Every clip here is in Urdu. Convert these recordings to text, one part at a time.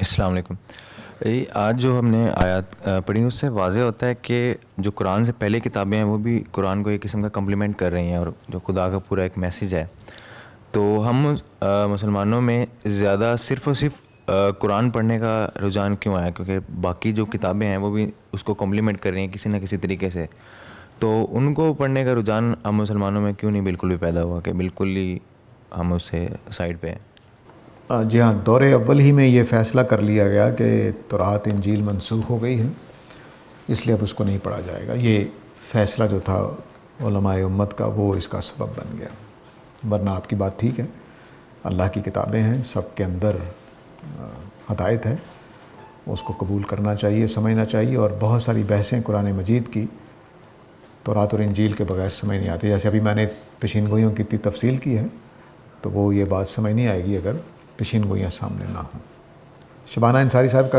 السلام علیکم. آج جو ہم نے آیات پڑھی اس سے واضح ہوتا ہے کہ جو قرآن سے پہلے کتابیں ہیں وہ بھی قرآن کو ایک قسم کا کمپلیمنٹ کر رہی ہیں، اور جو خدا کا پورا ایک میسیج ہے. تو ہم مسلمانوں میں زیادہ صرف اور صرف قرآن پڑھنے کا رجحان کیوں آیا؟ کیونکہ باقی جو کتابیں ہیں وہ بھی اس کو کمپلیمنٹ کر رہی ہیں کسی نہ کسی طریقے سے. تو ان کو پڑھنے کا رجحان ہم مسلمانوں میں کیوں نہیں بالکل بھی پیدا ہوا کہ بالکل ہی ہم اس سے سائڈ پہ ہیں؟ جی ہاں، دور اول ہی میں یہ فیصلہ کر لیا گیا کہ تورات انجیل منسوخ ہو گئی ہے، اس لیے اب اس کو نہیں پڑھا جائے گا. یہ فیصلہ جو تھا علماء امت کا وہ اس کا سبب بن گیا. ورنہ آپ کی بات ٹھیک ہے، اللہ کی کتابیں ہیں، سب کے اندر ہدایت ہے، اس کو قبول کرنا چاہیے، سمجھنا چاہیے. اور بہت ساری بحثیں قرآن مجید کی تورات اور انجیل کے بغیر سمجھ نہیں آتی. جیسے ابھی میں نے پیشین گوئیوں کی اتنی تفصیل کی ہے تو وہ یہ بات سمجھ نہیں آئے گی اگر پیشین گوئیاں سامنے نہ ہوں. شبانہ انصاری صاحبہ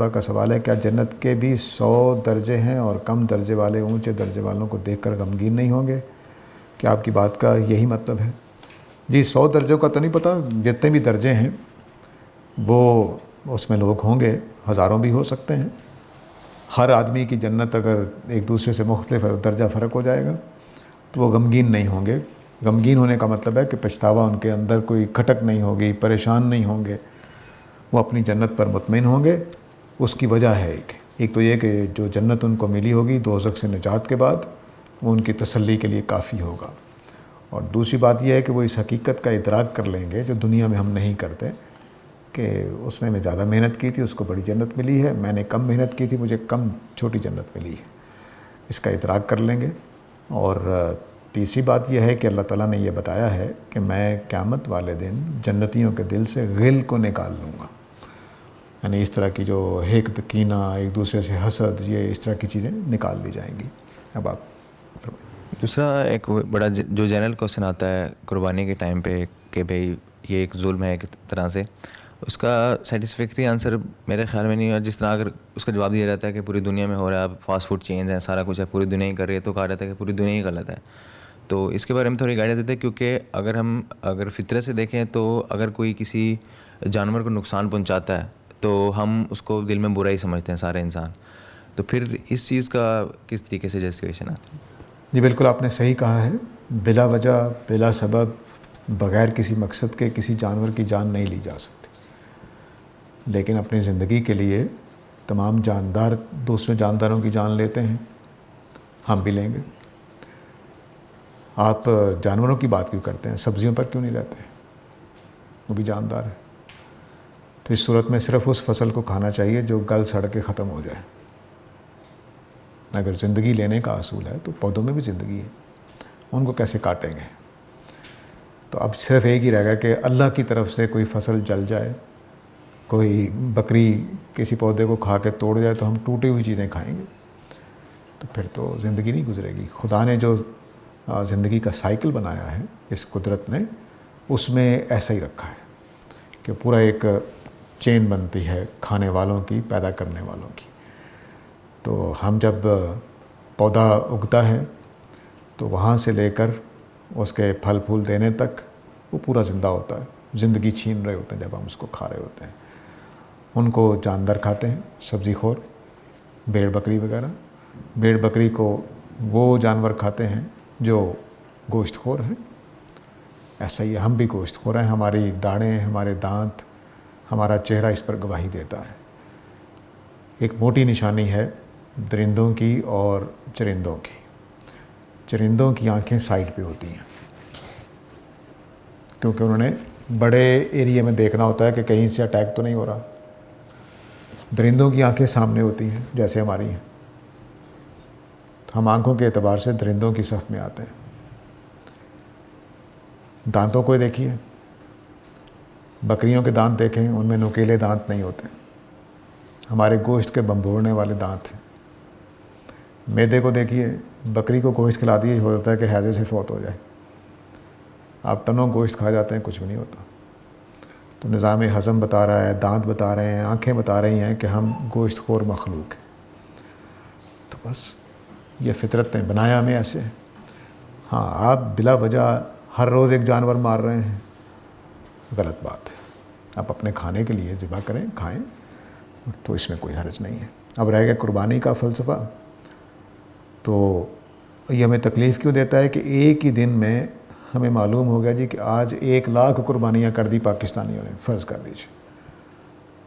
کا سوال ہے کیا جنت کے بھی 100 درجے ہیں اور کم درجے والے اونچے درجے والوں کو دیکھ کر غمگین نہیں ہوں گے؟ کیا آپ کی بات کا یہی مطلب ہے؟ جی 100 درجوں کا تو نہیں پتہ، جتنے بھی درجے ہیں وہ اس میں لوگ ہوں گے، ہزاروں بھی ہو سکتے ہیں. ہر آدمی کی جنت اگر ایک دوسرے سے مختلف درجہ فرق ہو جائے گا تو وہ غمگین نہیں ہوں گے. غمگین ہونے کا مطلب ہے کہ پچھتاوا ان کے اندر کوئی کھٹک نہیں ہوگی، پریشان نہیں ہوں گے، وہ اپنی جنت پر مطمئن ہوں گے. اس کی وجہ ہے ایک تو یہ کہ جو جنت ان کو ملی ہوگی دوزخ سے نجات کے بعد وہ ان کی تسلی کے لیے کافی ہوگا. اور دوسری بات یہ ہے کہ وہ اس حقیقت کا ادراک کر لیں گے جو دنیا میں ہم نہیں کرتے، کہ اس نے میں زیادہ محنت کی تھی اس کو بڑی جنت ملی ہے، میں نے کم محنت کی تھی مجھے کم چھوٹی جنت ملی ہے. اس کا ادراک کر لیں گے. اور تیسری بات یہ ہے کہ اللہ تعالیٰ نے یہ بتایا ہے کہ میں قیامت والے دن جنتیوں کے دل سے غل کو نکال لوں گا. یعنی اس طرح کی جو حقد، کینہ، ایک دوسرے سے حسد، یہ اس طرح کی چیزیں نکال دی جائیں گی. اب آپ دوسرا ایک بڑا جو جنرل کوسچن آتا ہے قربانی کے ٹائم پہ کہ بھئی یہ ایک ظلم ہے ایک طرح سے، اس کا سیٹسفیکٹری آنسر میرے خیال میں نہیں ہے. جس طرح اگر اس کا جواب دیا جاتا ہے کہ پوری دنیا میں ہو رہا ہے، اب فاسٹ فوڈ چینز ہیں، سارا کچھ ہے، پوری دنیا ہی کر رہی ہے، تو کہا جاتا ہے کہ پوری دنیا ہی غلط ہے. تو اس کے بارے میں تھوڑی گائیڈنس دیتے ہیں، کیونکہ اگر فطرت سے دیکھیں تو اگر کوئی کسی جانور کو نقصان پہنچاتا ہے تو ہم اس کو دل میں برا ہی سمجھتے ہیں سارے انسان. تو پھر اس چیز کا کس طریقے سے جسٹیفیکیشن آتا ہے؟ جی بالکل آپ نے صحیح کہا ہے. بلا وجہ، بلا سبب، بغیر کسی مقصد کے کسی جانور کی جان نہیں لی جا سکتی. لیکن اپنی زندگی کے لیے تمام جاندار دوسرے جانداروں کی جان لیتے ہیں، ہم بھی لیں گے. آپ جانوروں کی بات کیوں کرتے ہیں؟ سبزیوں پر کیوں نہیں رہتے؟ وہ بھی جاندار ہے. تو اس صورت میں صرف اس فصل کو کھانا چاہیے جو گل سڑ کے ختم ہو جائے. اگر زندگی لینے کا اصول ہے تو پودوں میں بھی زندگی ہے، ان کو کیسے کاٹیں گے؟ تو اب صرف ایک ہی رہ گا کہ اللہ کی طرف سے کوئی فصل جل جائے، کوئی بکری کسی پودے کو کھا کے توڑ جائے تو ہم ٹوٹی ہوئی چیزیں کھائیں گے، تو پھر تو زندگی نہیں گزرے گی. خدا نے جو زندگی کا سائیکل بنایا ہے اس قدرت نے، اس میں ایسا ہی رکھا ہے کہ پورا ایک چین بنتی ہے کھانے والوں کی، پیدا کرنے والوں کی. تو ہم جب پودا اگتا ہے تو وہاں سے لے کر اس کے پھل پھول دینے تک وہ پورا زندہ ہوتا ہے. زندگی چھین رہے ہوتے ہیں جب ہم اس کو کھا رہے ہوتے ہیں. ان کو جاندار کھاتے ہیں، سبزی خور، بھیڑ بکری وغیرہ. بھیڑ بکری کو وہ جانور کھاتے ہیں جو گوشت خور ہیں. ایسا ہی ہم بھی گوشت خور ہیں. ہماری داڑھیں، ہمارے دانت، ہمارا چہرہ اس پر گواہی دیتا ہے. ایک موٹی نشانی ہے درندوں کی اور چرندوں کی. چرندوں کی آنکھیں سائڈ پہ ہوتی ہیں کیونکہ انہوں نے بڑے ایریے میں دیکھنا ہوتا ہے کہ کہیں سے اٹیک تو نہیں ہو رہا. درندوں کی آنکھیں سامنے ہوتی ہیں جیسے ہماری ہیں. ہم آنکھوں کے اعتبار سے درندوں کی صف میں آتے ہیں. دانتوں کو دیکھیے، بکریوں کے دانت دیکھیں، ان میں نوکیلے دانت نہیں ہوتے. ہمارے گوشت کے بمبوڑنے والے دانت ہیں. میدے کو دیکھیے، بکری کو گوشت کھلا دیے ہو جاتا ہے کہ ہیضے سے فوت ہو جائے. آپ ٹنوں گوشت کھا جاتے ہیں، کچھ بھی نہیں ہوتا. تو نظام ہضم بتا رہا ہے، دانت بتا رہے ہیں، آنکھیں بتا رہی ہیں کہ ہم گوشت خور مخلوق ہیں. تو بس یہ فطرت نے بنایا ہمیں ایسے. ہاں آپ بلا وجہ ہر روز ایک جانور مار رہے ہیں، غلط بات ہے. آپ اپنے کھانے کے لیے ذبح کریں، کھائیں، تو اس میں کوئی حرج نہیں ہے۔ اب رہ گیا قربانی کا فلسفہ، تو یہ ہمیں تکلیف کیوں دیتا ہے کہ ایک ہی دن میں ہمیں معلوم ہو گیا جی کہ آج 1,00,000 قربانیاں کر دی پاکستانیوں نے، فرض کر لیجیے،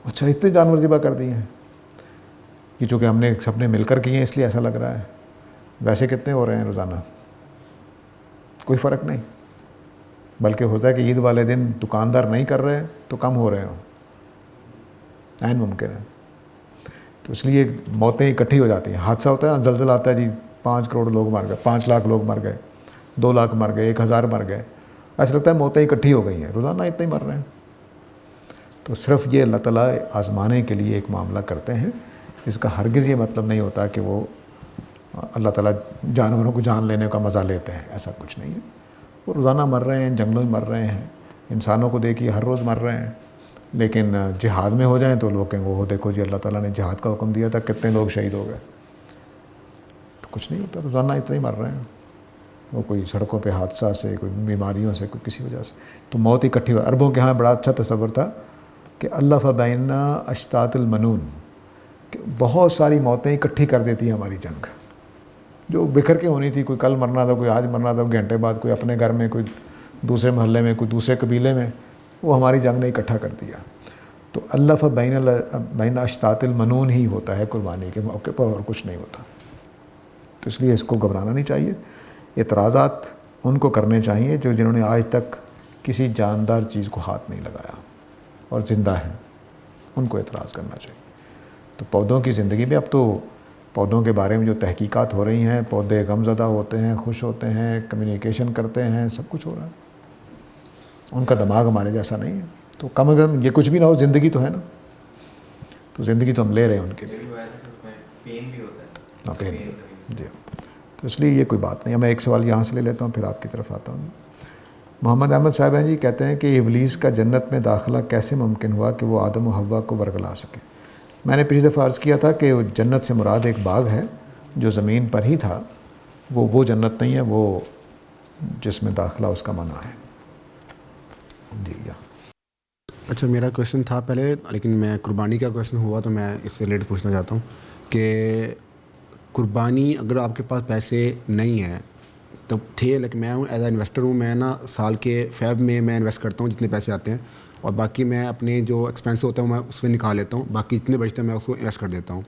اچھا اتنے جانور ذبح کر دیے ہیں، یہ چونکہ ہم نے سب نے مل کر کیے ہیں اس لیے ایسا لگ رہا ہے، ویسے کتنے ہو رہے ہیں روزانہ؟ کوئی فرق نہیں، بلکہ ہوتا ہے کہ عید والے دن دکاندار نہیں کر رہے تو کم ہو رہے ہوں، عین ممکن ہے۔ تو اس لیے موتیں اکٹھی ہو جاتی ہیں، حادثہ ہوتا ہے، زلزلہ آتا ہے جی 5 کروڑ لوگ مر گئے، 5 لاکھ لوگ مر گئے، 2 لاکھ مر گئے، 1,000 مر گئے، ایسا لگتا ہے موتیں اکٹھی ہو گئی ہیں، روزانہ اتنے ہی مر رہے ہیں۔ تو صرف یہ اللہ تعالیٰ آزمانے کے لیے ایک معاملہ کرتے ہیں، اس کا ہرگز یہ مطلب نہیں ہوتا کہ وہ اللہ تعالیٰ جانوروں کو جان لینے کا مزہ لیتے ہیں، ایسا کچھ نہیں ہے۔ وہ روزانہ مر رہے ہیں، جنگلوں میں مر رہے ہیں، انسانوں کو دیکھیے ہر روز مر رہے ہیں، لیکن جہاد میں ہو جائیں تو لوگ کہیں وہ دیکھو جی اللہ تعالیٰ نے جہاد کا حکم دیا تھا، کتنے لوگ شہید ہو گئے، تو کچھ نہیں ہوتا، روزانہ اتنے ہی مر رہے ہیں، وہ کوئی سڑکوں پہ حادثہ سے، کوئی بیماریوں سے، کوئی کسی وجہ سے، تو موت اکٹھی ہو۔ عربوں کے ہاں بڑا اچھا تصور تھا کہ اللہ فبین اشتات المنون، کہ بہت ساری موتیں اکٹھی کر دیتی ہیں ہماری جنگ، جو بکھر کے ہونی تھی، کوئی کل مرنا تھا، کوئی آج مرنا تھا، گھنٹے بعد کوئی اپنے گھر میں، کوئی دوسرے محلے میں، کوئی دوسرے قبیلے میں، وہ ہماری جنگ نے اکٹھا کر دیا۔ تو اللہ فبین اشتات المنون ہی ہوتا ہے قربانی کے موقع پر، اور کچھ نہیں ہوتا۔ تو اس لیے اس کو گھبرانا نہیں چاہیے۔ اعتراضات ان کو کرنے چاہیے جنہوں نے آج تک کسی جاندار چیز کو ہاتھ نہیں لگایا اور زندہ ہیں، ان کو اعتراض کرنا چاہیے۔ تو پودوں کی زندگی میں اب تو پودوں کے بارے میں جو تحقیقات ہو رہی ہیں، پودے غم زدہ ہوتے ہیں، خوش ہوتے ہیں، کمیونیکیشن کرتے ہیں، سب کچھ ہو رہا ہے۔ ان کا دماغ ہمارے جیسا نہیں ہے، تو کم از کم یہ کچھ بھی نہ ہو، زندگی تو ہے نا، تو زندگی تو ہم لے رہے ہیں ان کے لیے۔ ہاں، پین جی، تو اس لیے یہ کوئی بات نہیں ہے۔ میں ایک سوال یہاں سے لے لیتا ہوں، پھر آپ کی طرف آتا ہوں۔ محمد احمد صاحب ہیں جی، کہتے ہیں کہ ابلیس کا جنت میں داخلہ کیسے ممکن ہوا کہ وہ آدم و حوا کو ورگلا سکے؟ میں نے پچھلی دفعہ عرض کیا تھا کہ جنت سے مراد ایک باغ ہے جو زمین پر ہی تھا، وہ جنت نہیں ہے، وہ جس میں داخلہ اس کا منع ہے۔ جی اچھا، میرا کویشچن تھا پہلے، لیکن میں قربانی کا کویشچن ہوا تو میں اس سے ریلیٹڈ پوچھنا چاہتا ہوں کہ قربانی، اگر آپ کے پاس پیسے نہیں ہیں تو تھے، لیکن میں ہوں ایز اے انویسٹر ہوں، میں نا سال کے فیب میں انویسٹ کرتا ہوں جتنے پیسے آتے ہیں، اور باقی میں اپنے جو ایکسپینس ہوتا ہے میں اس میں نکال لیتا ہوں، باقی جتنے بچتے ہیں میں اس کو انویسٹ کر دیتا ہوں۔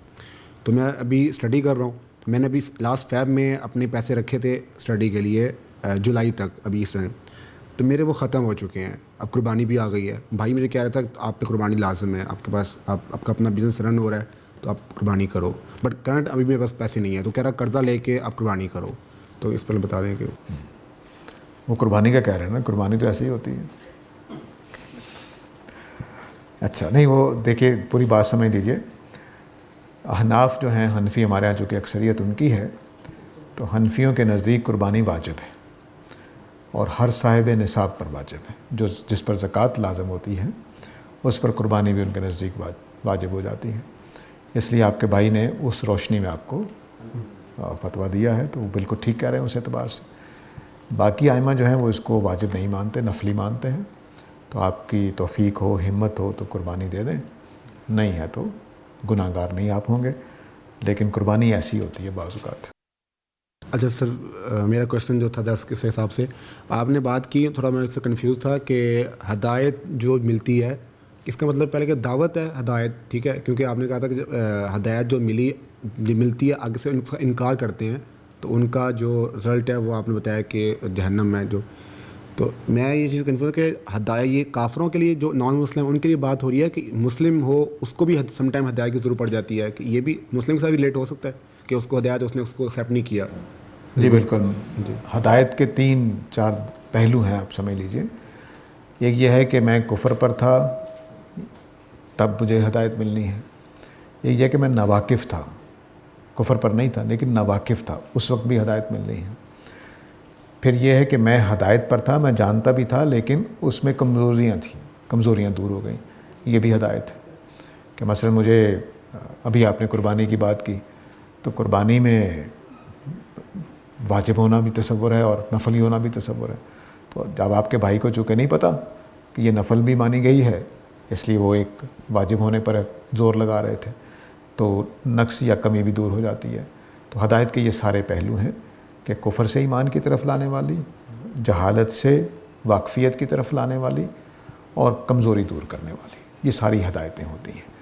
تو میں ابھی اسٹڈی کر رہا ہوں، میں نے ابھی لاسٹ فیب میں اپنے پیسے رکھے تھے اسٹڈی کے لیے جولائی تک، ابھی اس ٹائم تو میرے وہ ختم ہو چکے ہیں، اب قربانی بھی آ گئی ہے۔ بھائی مجھے کہہ رہا تھا کہ آپ پہ قربانی لازم ہے، آپ کے پاس آپ کا اپنا بزنس رن ہو رہا ہے تو آپ قربانی کرو، بٹ کرنٹ ابھی میرے پاس پیسے نہیں ہیں، تو کہہ رہا قرضہ لے کے آپ قربانی کرو، تو اس پر بتا دیں کہ وہ قربانی کا کہہ رہے ہیں نا، قربانی تو ایسے ہی ہوتی ہے۔ اچھا نہیں، وہ دیکھیے پوری بات سمجھ لیجئے۔ احناف جو ہیں، حنفی ہمارے یہاں جو کہ اکثریت ان کی ہے، تو حنفیوں کے نزدیک قربانی واجب ہے، اور ہر صاحب نصاب پر واجب ہے، جس پر زکوٰۃ لازم ہوتی ہے اس پر قربانی بھی ان کے نزدیک واجب ہو جاتی ہے۔ اس لیے آپ کے بھائی نے اس روشنی میں آپ کو فتویٰ دیا ہے، تو وہ بالکل ٹھیک کہہ رہے ہیں اس اعتبار سے۔ باقی ائمہ جو ہیں وہ اس کو واجب نہیں مانتے، نفلی مانتے ہیں، تو آپ کی توفیق ہو، ہمت ہو تو قربانی دے دیں، نہیں ہے تو گناہ گار نہیں آپ ہوں گے، لیکن قربانی ایسی ہوتی ہے بعض اوقات۔ اچھا سر، میرا کویشچن جو تھا درس کے حساب سے آپ نے بات کی، تھوڑا میں اس سے کنفیوز تھا کہ ہدایت جو ملتی ہے، اس کا مطلب پہلے کہ دعوت ہے ہدایت، ٹھیک ہے، کیونکہ آپ نے کہا تھا کہ ہدایت جو ملتی ہے آگے سے ان کا انکار کرتے ہیں تو ان کا جو رزلٹ ہے وہ آپ نے بتایا کہ جہنم میں جو، تو میں یہ چیز کنفیوز کہ ہدایت یہ کافروں کے لیے جو نان مسلم ان کے لیے بات ہو رہی ہے کہ مسلم ہو اس کو بھی سم ٹائم ہدایت کی ضرورت پڑ جاتی ہے، کہ یہ بھی مسلم کے ساتھ بھی ریلیٹ ہو سکتا ہے کہ اس کو ہدایت اس نے اس کو ایکسیپٹ نہیں کیا؟ جی بالکل، ہدایت کے 3-4 پہلو ہیں، آپ سمجھ لیجئے۔ ایک یہ ہے کہ میں کفر پر تھا تب مجھے ہدایت ملنی ہے، ایک یہ کہ میں ناواقف تھا، کفر پر نہیں تھا لیکن ناواقف تھا، اس وقت بھی ہدایت ملنی ہے۔ پھر یہ ہے کہ میں ہدایت پر تھا، میں جانتا بھی تھا لیکن اس میں کمزوریاں تھیں، کمزوریاں دور ہو گئیں، یہ بھی ہدایت ہے۔ کہ مثلا مجھے ابھی آپ نے قربانی کی بات کی، تو قربانی میں واجب ہونا بھی تصور ہے اور نفلی ہونا بھی تصور ہے، تو جب آپ کے بھائی کو چونکہ نہیں پتہ کہ یہ نفل بھی مانی گئی ہے اس لیے وہ ایک واجب ہونے پر زور لگا رہے تھے، تو نقص یا کمی بھی دور ہو جاتی ہے۔ تو ہدایت کے یہ سارے پہلو ہیں کہ کفر سے ایمان کی طرف لانے والی، جہالت سے واقفیت کی طرف لانے والی، اور کمزوری دور کرنے والی، یہ ساری ہدایتیں ہوتی ہیں۔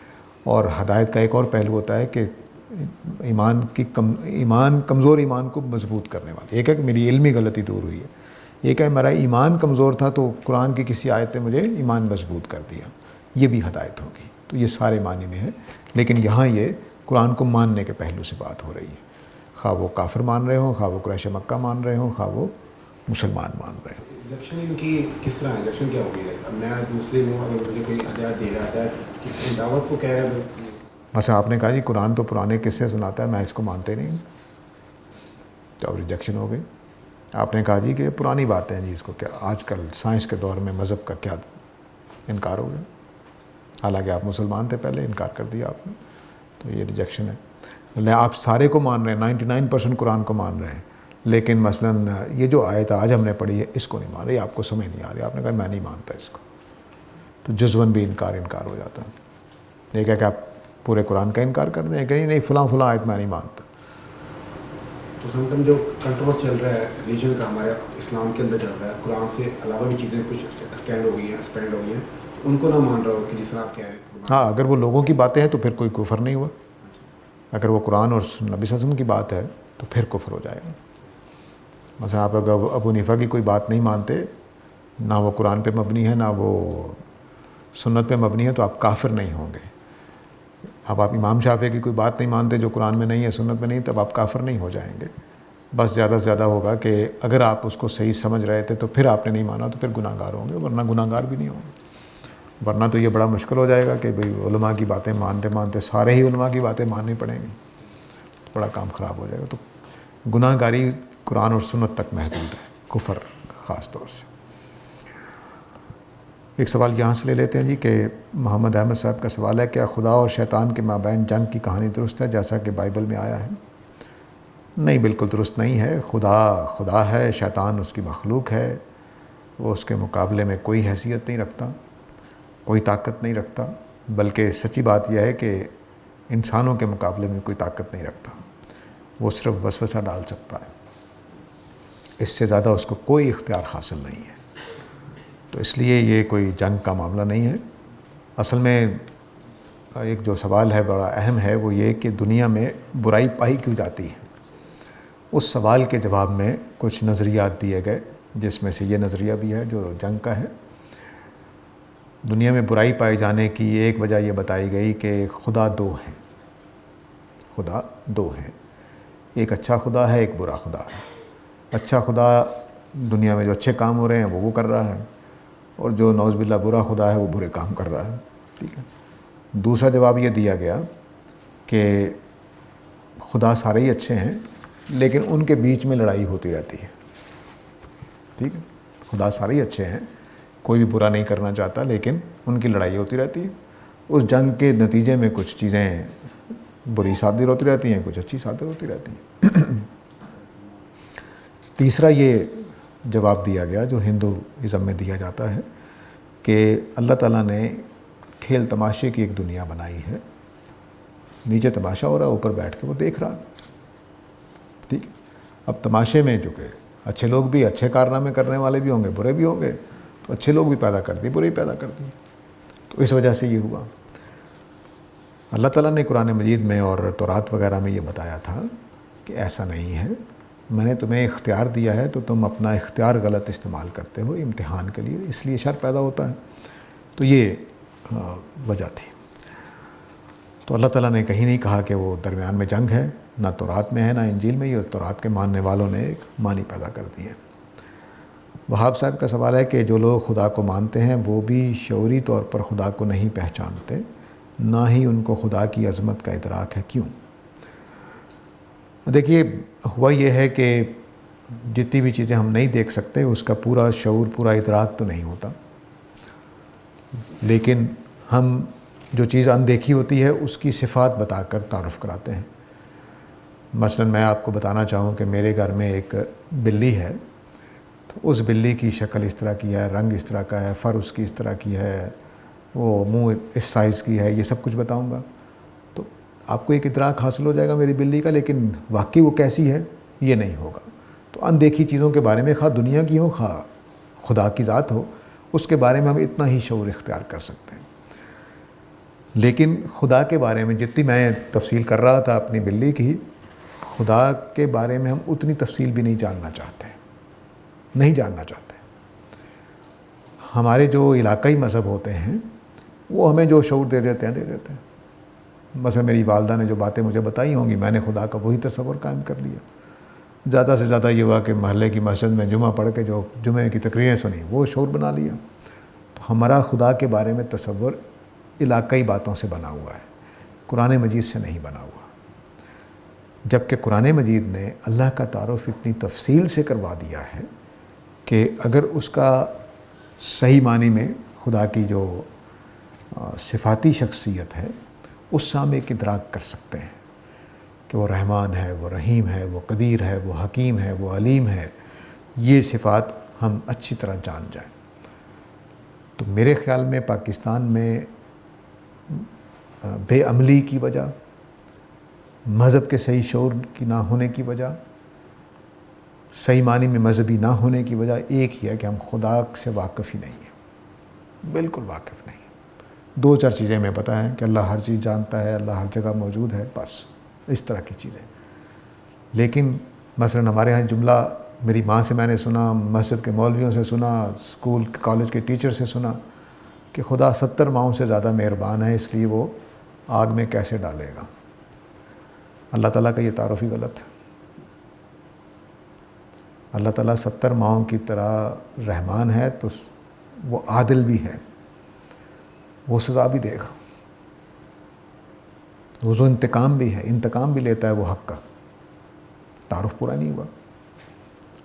اور ہدایت کا ایک اور پہلو ہوتا ہے کہ کمزور ایمان کو مضبوط کرنے والی۔ ایک ہے کہ میری علمی غلطی دور ہوئی ہے، ایک ہے میرا ایمان کمزور تھا تو قرآن کی کسی آیت نے مجھے ایمان مضبوط کر دیا، یہ بھی ہدایت ہوگی۔ تو یہ سارے معنی میں ہے، لیکن یہاں یہ قرآن کو ماننے کے پہلو سے بات ہو رہی ہے، خواہ وہ کافر مان رہے ہوں، خواہ وہ قریش مکہ مان رہے ہوں، خواہ وہ مسلمان مان رہے ہوں۔ ریجیکشن ان کی کس طرح ریجیکشن کیا ہوگی؟ اب میں مسلم ہوں، اگر مجھے کوئی ہدایت دے رہا ہے، کسی دعوت کو کہہ رہا ہے، مثلا آپ نے کہا جی قرآن تو پرانے قصے سناتا ہے، میں اس کو مانتے نہیں ہوں، تو اب ریجیکشن ہو گئی۔ آپ نے کہا جی کہ پرانی باتیں ہیں جی، اس کو کیا آج کل سائنس کے دور میں مذہب کا کیا انکار ہو گیا، حالانکہ آپ مسلمان تھے پہلے، انکار کر دیا آپ نے، تو یہ ریجیکشن ہے۔ آپ سارے کو مان رہے ہیں، 99% قرآن کو مان رہے ہیں، لیکن مثلا یہ جو آیت آج ہم نے پڑھی ہے اس کو نہیں مان رہے، آپ کو سمجھ نہیں آ رہی، آپ نے کہا میں نہیں مانتا اس کو، تو جزون بھی انکار ہو جاتا ہے۔ ایک ہے کہ آپ پورے قرآن کا انکار کر دیں، کہ نہیں فلاں آیت میں نہیں مانتا۔ تو سم جو کنٹرول چل رہا ہے ریلیجن کا ہمارے اسلام کے اندر چل رہا ہے، قرآن سے علاوہ بھی چیزیں کچھ اسٹینڈ ہو گئی ہیں، اسپینڈ ہو گئی ہیں، ان کو نہ مان رہا ہو کہ جس طرح آپ کہہ رہے ہیں۔ ہاں، اگر وہ لوگوں کی باتیں ہیں تو پھر کوئی کفر نہیں ہوا، اگر وہ قرآن اور نبی صلی اللہ علیہ وسلم کی بات ہے تو پھر کفر ہو جائے گا۔ مثلا آپ اگر ابو حنیفہ کی کوئی بات نہیں مانتے، نہ وہ قرآن پہ مبنی ہے نہ وہ سنت پہ مبنی ہے، تو آپ کافر نہیں ہوں گے۔ اب آپ امام شافعی کی کوئی بات نہیں مانتے جو قرآن میں نہیں ہے، سنت میں نہیں، تب آپ کافر نہیں ہو جائیں گے۔ بس زیادہ سے زیادہ ہوگا کہ اگر آپ اس کو صحیح سمجھ رہے تھے تو پھر آپ نے نہیں مانا تو پھر گناہ گار ہوں گے، ورنہ گناہ گار بھی نہیں ہوں گے۔ ورنہ تو یہ بڑا مشکل ہو جائے گا کہ بھئی علماء کی باتیں مانتے سارے ہی علماء کی باتیں ماننی پڑیں گی، بڑا کام خراب ہو جائے گا۔ تو گناہ گاری قرآن اور سنت تک محدود ہے، کفر خاص طور سے۔ ایک سوال یہاں سے لے لیتے ہیں جی کہ محمد احمد صاحب کا سوال ہے، کیا خدا اور شیطان کے مابین جنگ کی کہانی درست ہے جیسا کہ بائبل میں آیا ہے؟ نہیں، بالکل درست نہیں ہے۔ خدا ہے، شیطان اس کی مخلوق ہے، وہ اس کے مقابلے میں کوئی حیثیت نہیں رکھتا، کوئی طاقت نہیں رکھتا، بلکہ سچی بات یہ ہے کہ انسانوں کے مقابلے میں کوئی طاقت نہیں رکھتا، وہ صرف وسوسہ ڈال سکتا ہے، اس سے زیادہ اس کو کوئی اختیار حاصل نہیں ہے۔ تو اس لیے یہ کوئی جنگ کا معاملہ نہیں ہے۔ اصل میں ایک جو سوال ہے بڑا اہم ہے، وہ یہ کہ دنیا میں برائی پائی کیوں جاتی ہے۔ اس سوال کے جواب میں کچھ نظریات دیے گئے، جس میں سے یہ نظریہ بھی ہے جو جنگ کا ہے۔ دنیا میں برائی پائے جانے کی ایک وجہ یہ بتائی گئی کہ خدا دو ہیں، ایک اچھا خدا ہے، ایک برا خدا ہے۔ اچھا خدا دنیا میں جو اچھے کام ہو رہے ہیں وہ کر رہا ہے، اور جو نعوذ باللہ برا خدا ہے وہ برے کام کر رہا ہے، ٹھیک ہے۔ دوسرا جواب یہ دیا گیا کہ خدا سارے ہی اچھے ہیں، لیکن ان کے بیچ میں لڑائی ہوتی رہتی ہے، ٹھیک ہے۔ خدا سارے ہی اچھے ہیں، کوئی بھی برا نہیں کرنا چاہتا، لیکن ان کی لڑائی ہوتی رہتی ہے۔ اس جنگ کے نتیجے میں کچھ چیزیں بری صادر ہوتی رہتی ہیں، کچھ اچھی صادر ہوتی رہتی ہیں۔ تیسرا یہ جواب دیا گیا جو ہندوازم میں دیا جاتا ہے کہ اللہ تعالیٰ نے کھیل تماشے کی ایک دنیا بنائی ہے، نیچے تماشا ہو رہا ہے، اوپر بیٹھ کے وہ دیکھ رہا ہے، ٹھیک ہے۔ اب تماشے میں جو کہ اچھے لوگ بھی، اچھے کارنامے کرنے والے بھی ہوں گے، برے بھی ہوں گے، تو اچھے لوگ بھی پیدا کر دی، برے ہی پیدا کر دی، تو اس وجہ سے یہ ہوا۔ اللہ تعالیٰ نے قرآن مجید میں اور تورات وغیرہ میں یہ بتایا تھا کہ ایسا نہیں ہے، میں نے تمہیں اختیار دیا ہے تو تم اپنا اختیار غلط استعمال کرتے ہو امتحان کے لیے، اس لیے شر پیدا ہوتا ہے۔ تو یہ وجہ تھی۔ تو اللہ تعالیٰ نے کہیں نہیں کہا کہ وہ درمیان میں جنگ ہے، نہ تورات میں ہے نہ انجیل میں، یہ تورات کے ماننے والوں نے ایک معنی پیدا کر دی ہے۔ وہاب صاحب کا سوال ہے کہ جو لوگ خدا کو مانتے ہیں وہ بھی شعوری طور پر خدا کو نہیں پہچانتے، نہ ہی ان کو خدا کی عظمت کا ادراک ہے، کیوں؟ دیکھیے، ہوا یہ ہے کہ جتنی بھی چیزیں ہم نہیں دیکھ سکتے اس کا پورا شعور، پورا ادراک تو نہیں ہوتا، لیکن ہم جو چیز اندیکھی ہوتی ہے اس کی صفات بتا کر تعارف کراتے ہیں۔ مثلا میں آپ کو بتانا چاہوں کہ میرے گھر میں ایک بلی ہے، تو اس بلی کی شکل اس طرح کی ہے، رنگ اس طرح کا ہے، فر اس کی اس طرح کی ہے، وہ منہ اس سائز کی ہے، یہ سب کچھ بتاؤں گا، تو آپ کو ایک ادراک حاصل ہو جائے گا میری بلی کا، لیکن واقعی وہ کیسی ہے یہ نہیں ہوگا۔ تو اندیکھی چیزوں کے بارے میں، خواہ دنیا کی ہو خواہ خدا کی ذات ہو، اس کے بارے میں ہم اتنا ہی شعور اختیار کر سکتے ہیں۔ لیکن خدا کے بارے میں جتنی میں تفصیل کر رہا تھا اپنی بلی کی، خدا کے بارے میں ہم اتنی تفصیل بھی نہیں جاننا چاہتے، نہیں جاننا چاہتے۔ ہمارے جو علاقائی مذہب ہوتے ہیں وہ ہمیں جو شعور دے دیتے ہیں۔ مثلا میری والدہ نے جو باتیں مجھے بتائی ہوں گی، میں نے خدا کا وہی تصور قائم کر لیا۔ زیادہ سے زیادہ یہ ہوا کہ محلے کی مسجد میں جمعہ پڑھ کے جو جمعے کی تقریریں سنی وہ شعور بنا لیا۔ تو ہمارا خدا کے بارے میں تصور علاقائی باتوں سے بنا ہوا ہے، قرآن مجید سے نہیں بنا ہوا۔ جبکہ قرآن مجید نے اللہ کا تعارف اتنی تفصیل سے کروا دیا ہے کہ اگر اس کا صحیح معنی میں خدا کی جو صفاتی شخصیت ہے اس سے ہم ایک ادراک کر سکتے ہیں کہ وہ رحمان ہے، وہ رحیم ہے، وہ قدیر ہے، وہ حکیم ہے، وہ علیم ہے، یہ صفات ہم اچھی طرح جان جائیں۔ تو میرے خیال میں پاکستان میں بے عملی کی وجہ، مذہب کے صحیح شعور کی نہ ہونے کی وجہ، صحیح معنی میں مذہبی نہ ہونے کی وجہ ایک ہی ہے کہ ہم خدا سے واقف ہی نہیں ہیں، بالکل واقف نہیں ہیں۔ دو چار چیزیں ہمیں پتہ ہیں کہ اللہ ہر چیز جانتا ہے، اللہ ہر جگہ موجود ہے، بس اس طرح کی چیزیں۔ لیکن مثلا ہمارے ہاں جملہ میری ماں سے میں نے سنا، مسجد کے مولویوں سے سنا، اسکول کالج کے ٹیچر سے سنا کہ خدا 70 ماؤں سے زیادہ مہربان ہے، اس لیے وہ آگ میں کیسے ڈالے گا۔ اللہ تعالیٰ کا یہ تعارف ہی غلط ہے۔ اللہ تعالیٰ 70 ماؤں کی طرح رحمان ہے تو وہ عادل بھی ہے، وہ سزا بھی دے گا، وہ جو انتقام بھی ہے، انتقام بھی لیتا ہے وہ حق کا۔ تعارف پورا نہیں ہوا۔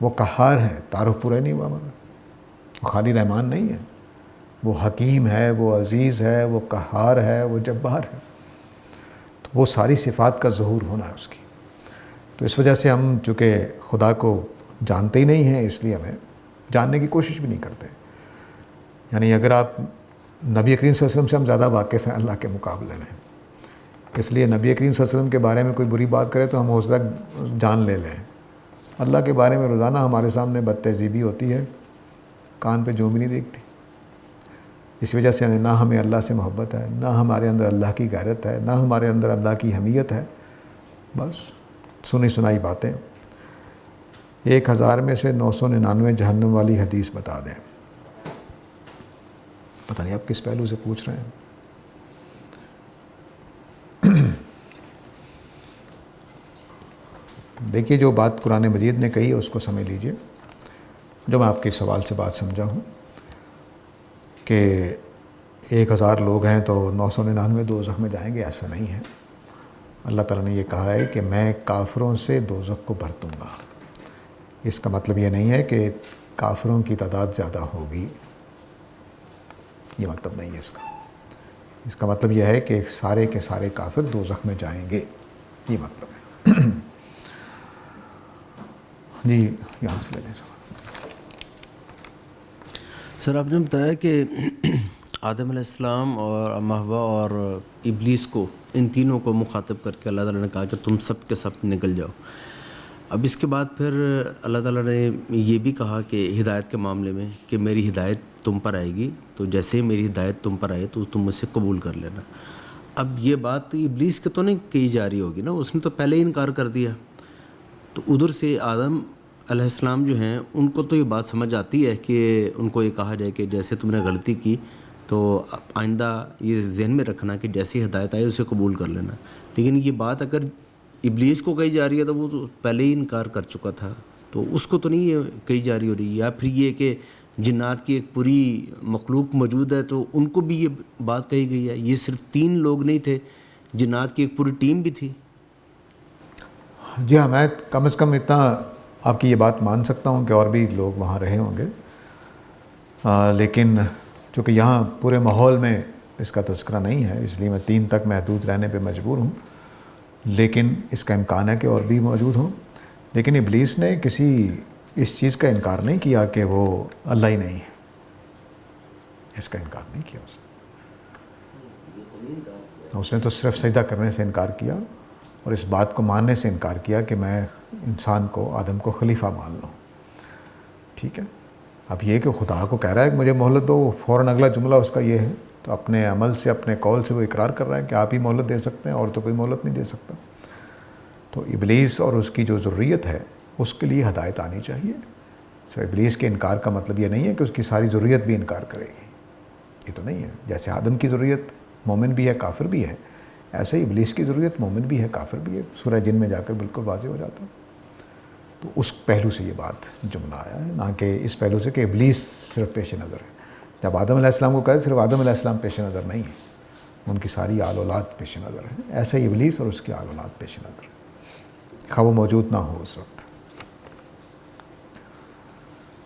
وہ قہار ہے، تعارف پورا نہیں ہوا مگر وہ خالی رحمان نہیں ہے، وہ حکیم ہے، وہ عزیز ہے، وہ قہار ہے، وہ جبار ہے۔ تو وہ ساری صفات کا ظہور ہونا ہے اس کی۔ تو اس وجہ سے ہم چونکہ خدا کو جانتے ہی نہیں ہیں، اس لیے ہمیں جاننے کی کوشش بھی نہیں کرتے۔ یعنی اگر آپ نبی کریم صلی اللہ علیہ وسلم سے ہم زیادہ واقف ہیں اللہ کے مقابلے میں، اس لیے نبی کریم صلی اللہ علیہ وسلم کے بارے میں کوئی بری بات کرے تو ہم حوصلہ جان لے لیں۔ اللہ کے بارے میں روزانہ ہمارے سامنے بد تہذیبی ہوتی ہے، کان پہ جو بھی نہیں دیکھتی۔ اس وجہ سے نہ ہمیں اللہ سے محبت ہے، نہ ہمارے اندر اللہ کی غیرت ہے، نہ ہمارے اندر اللہ کی حمیت ہے، بس سنی سنائی باتیں۔ 1000 میں سے 999 جہنم والی حدیث بتا دیں۔ پتہ نہیں آپ کس پہلو سے پوچھ رہے ہیں۔ دیکھیے جو بات قرآن مجید نے کہی ہے اس کو سمجھ لیجئے، جو میں آپ کے سوال سے بات سمجھا ہوں کہ 1000 لوگ ہیں تو 999 دوزخ میں جائیں گے، ایسا نہیں ہے۔ اللہ تعالیٰ نے یہ کہا ہے کہ میں کافروں سے دوزخ کو بھر دوں گا۔ اس کا مطلب یہ نہیں ہے کہ کافروں کی تعداد زیادہ ہوگی، یہ مطلب نہیں ہے اس کا۔ اس کا مطلب یہ ہے کہ سارے کے سارے کافر دوزخ میں جائیں گے، یہ مطلب ہے۔ جی یہاں سے لے لیں سوال۔ سر آپ نے بتایا کہ آدم علیہ السلام اور اما حوا اور ابلیس کو، ان تینوں کو مخاطب کر کے اللہ تعالیٰ نے کہا کہ تم سب کے سب نکل جاؤ۔ اب اس کے بعد پھر اللہ تعالیٰ نے یہ بھی کہا کہ ہدایت کے معاملے میں کہ میری ہدایت تم پر آئے گی، تو جیسے ہی میری ہدایت تم پر آئے تو تم اسے قبول کر لینا۔ اب یہ بات ابلیس کے تو نہیں کہی جا رہی ہوگی نا، اس نے تو پہلے ہی انکار کر دیا۔ تو ادھر سے آدم علیہ السلام جو ہیں ان کو تو یہ بات سمجھ آتی ہے کہ ان کو یہ کہا جائے کہ جیسے تم نے غلطی کی تو آئندہ یہ ذہن میں رکھنا کہ جیسی ہدایت آئے اسے قبول کر لینا۔ لیکن یہ بات اگر ابلیس کو کہی جا رہی ہے تو وہ تو پہلے ہی انکار کر چکا تھا، تو اس کو تو نہیں یہ کہی جا رہی ہو رہی، یا پھر یہ کہ جنات کی ایک پوری مخلوق موجود ہے تو ان کو بھی یہ بات کہی گئی ہے۔ یہ صرف 3 لوگ نہیں تھے، جنات کی ایک پوری ٹیم بھی تھی۔ جی ہاں، میں کم از کم اتنا آپ کی یہ بات مان سکتا ہوں کہ اور بھی لوگ وہاں رہے ہوں گے، لیکن چونکہ یہاں پورے ماحول میں اس کا تذکرہ نہیں ہے، اس لیے میں 3 تک محدود رہنے پہ مجبور ہوں، لیکن اس کا امکان ہے کہ اور بھی موجود ہوں۔ لیکن ابلیس نے کسی اس چیز کا انکار نہیں کیا کہ وہ اللہ ہی نہیں ہے، اس کا انکار نہیں کیا اس نے۔ اس نے تو صرف سجدہ کرنے سے انکار کیا اور اس بات کو ماننے سے انکار کیا کہ میں انسان کو، آدم کو خلیفہ مان لوں. ٹھیک ہے. اب یہ کہ خدا کو کہہ رہا ہے کہ مجھے مہلت دو، فوراً اگلا جملہ اس کا یہ ہے، تو اپنے عمل سے، اپنے قول سے وہ اقرار کر رہا ہے کہ آپ ہی مہلت دے سکتے ہیں اور تو کوئی مہلت نہیں دے سکتا. تو ابلیس اور اس کی جو ذریت ہے اس کے لیے ہدایت آنی چاہیے. سو ابلیس کے انکار کا مطلب یہ نہیں ہے کہ اس کی ساری ذریت بھی انکار کرے گی، یہ تو نہیں ہے. جیسے آدم کی ذریت مومن بھی ہے کافر بھی ہے، ایسے ہی ابلیس کی ذریت مومن بھی ہے کافر بھی ہے. سورہ جن میں جا کر بالکل واضح ہو جاتا ہے. تو اس پہلو سے یہ بات جملہ آیا ہے، نہ کہ اس پہلو سے کہ ابلیس صرف پیش نظر ہے. جب آدم علیہ السلام کو کہا صرف آدم علیہ السلام پیش نظر نہیں ہے، ان کی ساری آل اولاد پیش نظر ہے. ایسے ہی ابلیس اور اس کی آل اولاد پیش نظر ہے، خواہ وہ موجود نہ ہو اس وقت.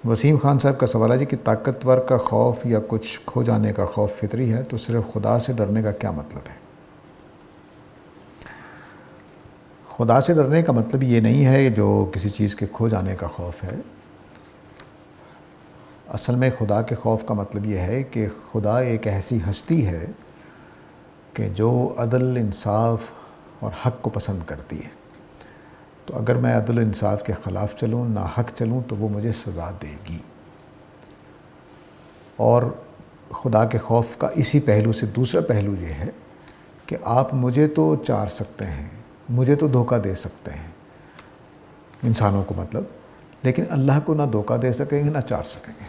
وسیم خان صاحب کا سوال ہے جی کہ طاقتور کا خوف یا کچھ کھو جانے کا خوف فطری ہے، تو صرف خدا سے ڈرنے کا کیا مطلب ہے؟ خدا سے ڈرنے کا مطلب یہ نہیں ہے جو کسی چیز کے کھو جانے کا خوف ہے. اصل میں خدا کے خوف کا مطلب یہ ہے کہ خدا ایک ایسی ہستی ہے کہ جو عدل، انصاف اور حق کو پسند کرتی ہے. تو اگر میں عدل و انصاف کے خلاف چلوں، ناحق چلوں، تو وہ مجھے سزا دے گی. اور خدا کے خوف کا اسی پہلو سے دوسرا پہلو یہ ہے کہ آپ مجھے تو چار سکتے ہیں، مجھے تو دھوکہ دے سکتے ہیں، انسانوں کو مطلب، لیکن اللہ کو نہ دھوکہ دے سکیں گے نہ چار سکیں گے.